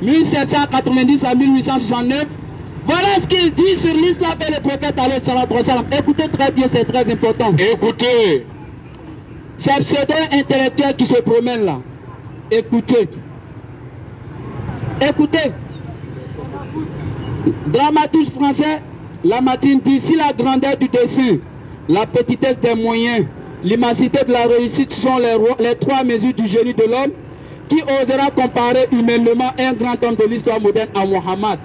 1790 à 1869, voilà ce qu'il dit sur l'islam et le prophète alayhi salatu wa salam. Écoutez très bien, c'est très important. Écoutez. C'est un pseudo-intellectuel qui se promène là. Écoutez. Écoutez. Dramaturge français, Lamartine dit, si la grandeur du dessin, la petitesse des moyens, l'immensité de la réussite sont les trois mesures du génie de l'homme, qui osera comparer humainement un grand homme de l'histoire moderne à Mohammed?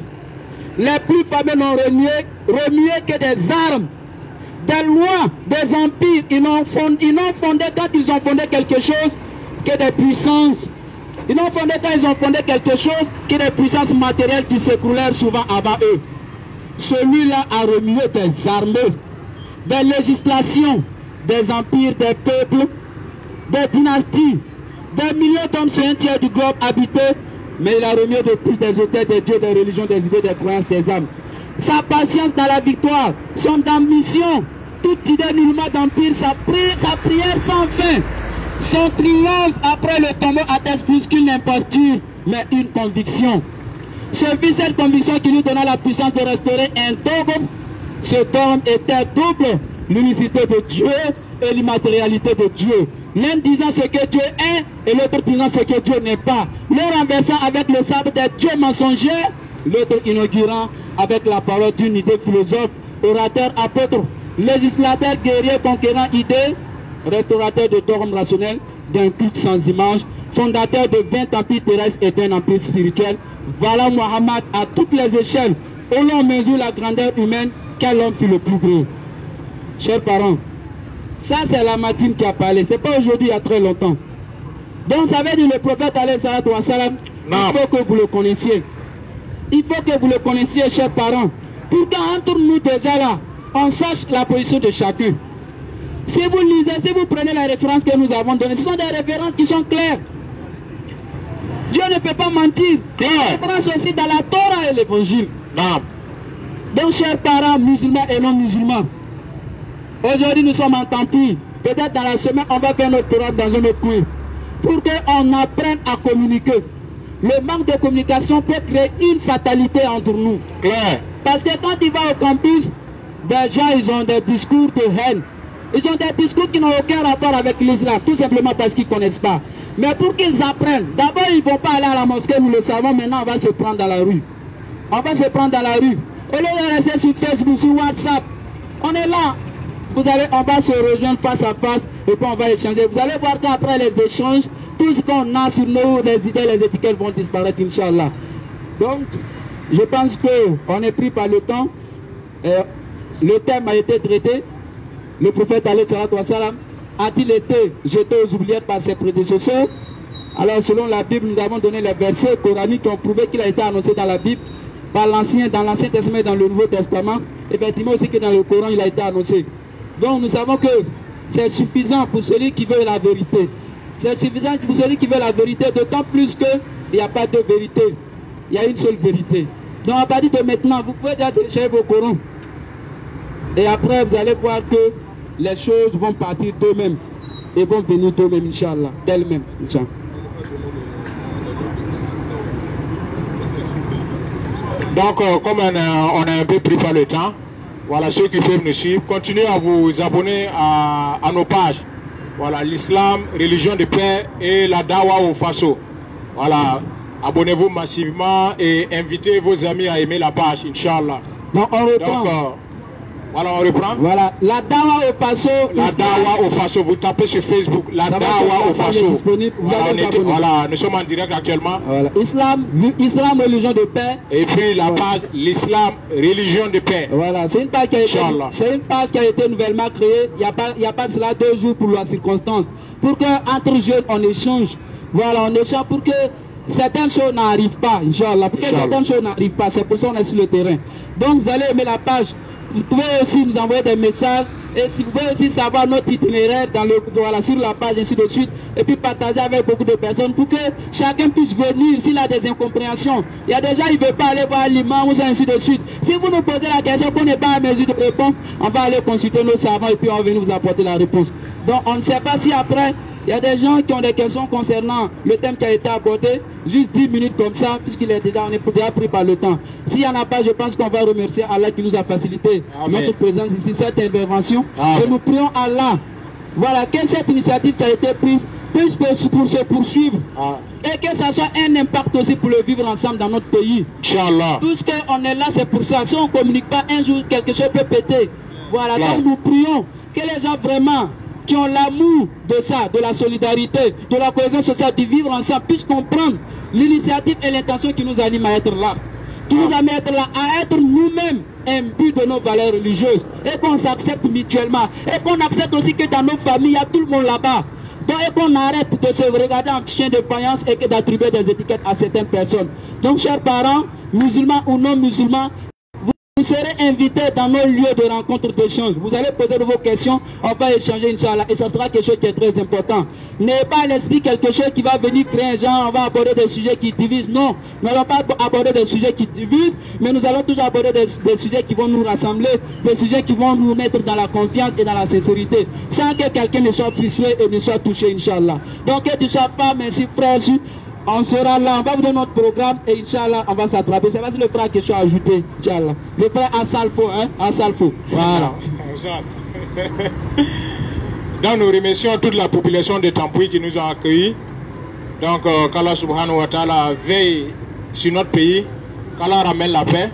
Les plus fameux n'ont remué que des armes, des lois, des empires. Ils n'ont fondé quand ils ont fondé quelque chose que des puissances. Ils n'ont fondé quand ils ont fondé quelque chose que des puissances matérielles qui s'écroulèrent souvent avant eux. Celui-là a remué des armées, des législations, des empires, des peuples, des dynasties, des millions d'hommes sur un tiers du globe habité, mais il a remué de plus des auteurs, des dieux, des religions, des idées, des croyances, des âmes. Sa patience dans la victoire, son ambition, toute idée nullement d'empire, sa prière sans fin, son triomphe après le tombeau atteste plus qu'une imposture, mais une conviction. Ce fut cette conviction qui lui donna la puissance de restaurer un dogme. Ce dogme était double, l'unicité de Dieu et l'immatérialité de Dieu. L'un disant ce que Dieu est et l'autre disant ce que Dieu n'est pas. Le renversant avec le sabre des dieux mensongers, l'autre inaugurant avec la parole d'une idée philosophe, orateur, apôtre, législateur, guerrier, conquérant, idée, restaurateur de dogmes rationnels, d'un culte sans image, fondateur de 20 empires terrestres et d'un empire spirituel. Voilà Mohammed à toutes les échelles, où l'on mesure la grandeur humaine, quel homme fut le plus grand. Chers parents, ça c'est Lamartine qui a parlé, c'est pas aujourd'hui, il y a très longtemps. Donc ça veut dire le prophète alayhi salatu wa salam, il faut que vous le connaissiez. Il faut que vous le connaissiez, chers parents, pour qu'entre nous déjà là, on sache la position de chacun. Si vous lisez, si vous prenez la référence que nous avons donnée, ce sont des références qui sont claires. Dieu ne peut pas mentir. Il y a des références aussi dans la Torah et l'évangile. Donc, chers parents musulmans et non musulmans, aujourd'hui nous sommes en tant pis. Peut-être dans la semaine, on va faire notre programme dans un autre coin. Pour qu'on apprenne à communiquer. Le manque de communication peut créer une fatalité entre nous. Parce que quand tu vas au campus, des gens ils ont des discours de haine. Ils ont des discours qui n'ont aucun rapport avec l'islam, tout simplement parce qu'ils ne connaissent pas. Mais pour qu'ils apprennent, d'abord ils ne vont pas aller à la mosquée, nous le savons, maintenant on va se prendre dans la rue. On va se prendre dans la rue. Au lieu de rester sur Facebook, sur WhatsApp, on est là. On va se rejoindre face à face et puis on va échanger. Vous allez voir qu'après les échanges, tout ce qu'on a sur nous, les idées, les étiquettes vont disparaître, Inch'Allah. Donc, je pense qu'on est pris par le temps. Le thème a été traité. Le prophète alayhi salatu wa salam, a-t-il été jeté aux oubliettes par ses prédécesseurs? Alors selon la Bible, nous avons donné les versets coraniques qui ont prouvé qu'il a été annoncé dans la Bible, dans l'Ancien Testament et dans le Nouveau Testament. Effectivement aussi que dans le Coran, il a été annoncé. Donc nous savons que c'est suffisant pour celui qui veut la vérité. C'est suffisant pour celui qui veut la vérité, d'autant plus qu'il n'y a pas de vérité. Il y a une seule vérité. Donc à partir de maintenant, vous pouvez déjà télécharger vos Corans. Et après, vous allez voir que les choses vont partir d'eux-mêmes. Et vont venir d'eux-mêmes, Inch'Allah. D'elles-mêmes, Inch'Allah. Donc, comme on a un peu pris par le temps, voilà, ceux qui peuvent nous suivre, continuez à vous abonner à nos pages. Voilà, l'islam, religion de paix et la dawa au Faso. Voilà, abonnez-vous massivement et invitez vos amis à aimer la page, Inch'Allah. Donc, on reprend. Donc, voilà, on reprend. Voilà, la dawa au Faso. La dawa au Faso, vous tapez sur Facebook, la dawa au Faso. Voilà, nous sommes en direct actuellement. Voilà. Islam, religion de paix. Et puis la page, l'islam, religion de paix. Voilà, c'est une page qui a été nouvellement créée. Il n'y a pas de cela 2 jours pour la circonstance. Pour qu'entre jeunes, on échange. Voilà, on échange pour que certaines choses n'arrivent pas, Inch'Allah. Pour que certaines choses n'arrivent pas, c'est pour ça qu'on est sur le terrain. Donc vous allez aimer la page. Vous pouvez aussi nous envoyer des messages et si vous pouvez aussi savoir notre itinéraire sur la page, ainsi de suite, et puis partager avec beaucoup de personnes pour que chacun puisse venir s'il a des incompréhensions. Il y a des gens qui ne veulent pas aller voir l'imam ou ainsi de suite. Si vous nous posez la question qu'on n'est pas à mesure de répondre, on va aller consulter nos savants et puis on va venir vous apporter la réponse. Donc on ne sait pas si après, il y a des gens qui ont des questions concernant le thème qui a été abordé, juste 10 minutes comme ça, puisqu'on est déjà pris par le temps. S'il n'y en a pas, je pense qu'on va remercier Allah qui nous a facilité notre présence ici, cette intervention. Et nous prions Allah, voilà, que cette initiative qui a été prise puisse se poursuivre. Et que ça soit un impact aussi pour le vivre ensemble dans notre pays. Inch'Allah. Tout ce qu'on est là, c'est pour ça. Si on ne communique pas, un jour, quelque chose peut péter. Voilà, donc nous prions que les gens vraiment qui ont l'amour de ça, de la solidarité, de la cohésion sociale, de vivre ensemble, puissent comprendre l'initiative et l'intention qui nous anime à être là. Qui nous amène à être là, à être nous-mêmes imbus de nos valeurs religieuses. Et qu'on s'accepte mutuellement. Et qu'on accepte aussi que dans nos familles, il y a tout le monde là-bas. Donc, et qu'on arrête de se regarder en chien de faïence et que d'attribuer des étiquettes à certaines personnes. Donc, chers parents, musulmans ou non musulmans, vous serez invités dans nos lieux de rencontre d'échange. Vous allez poser vos questions, on va échanger, Inch'Allah. Et ça sera quelque chose qui est très important. N'ayez pas à l'esprit quelque chose qui va venir créer un genre, on va aborder des sujets qui divisent. Non, nous n'allons pas aborder des sujets qui divisent, mais nous allons toujours aborder des sujets qui vont nous rassembler, des sujets qui vont nous mettre dans la confiance et dans la sincérité, sans que quelqu'un ne soit frustré et ne soit touché, Inch'Allah. Donc que tu sois femme, ainsi frère, on sera là, on va vous donner notre programme et Inch'Allah, on va s'attraper. C'est pas si le frère a quelque chose à ajouter, Inch'Allah. Le frère Assalfo, hein, Assalfo. Voilà. Donc nous remercions toute la population de Tampoui qui nous a accueillis. Donc qu'Allah subhanahu wa ta'ala veille sur notre pays, qu'Allah ramène la paix,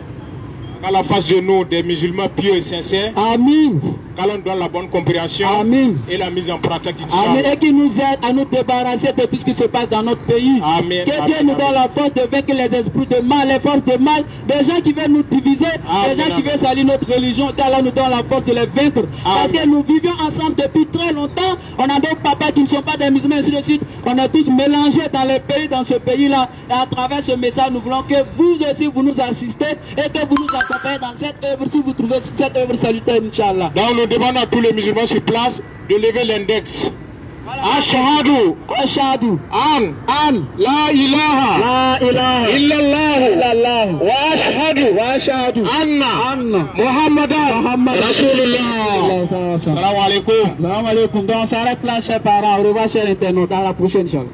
qu'Allah fasse de nous des musulmans pieux et sincères. Amin. Qu'Allah nous donne la bonne compréhension. Amin. Et la mise en pratique. Amin. Et qui nous aide à nous débarrasser de tout ce qui se passe dans notre pays. Amin. Que Dieu nous donne la force de vaincre les esprits de mal, les forces de mal, des gens qui veulent nous diviser, des gens qui veulent salir notre religion. Qu'Allah nous donne la force de les vaincre. Parce que nous vivions ensemble depuis très longtemps. On a des papas qui ne sont pas des musulmans, ainsi de suite. On est tous mélangés dans les pays, dans ce pays-là. Et à travers ce message, nous voulons que vous aussi, vous nous assistez et que vous nous accompagnez dans cette œuvre, si vous trouvez cette œuvre salutaire, Inch'Allah. Donc nous demandons à tous les musulmans sur place de lever l'index. Ashhadu, Ashhadu, an, la ilaha, illallah, wa ashhadu, anna, Muhammadan, Rasulullah. Salam alaikum. Salam alaikum. Donc on s'arrête là, chers parents. Au revoir, chers internautes. À la prochaine, Inch'Allah.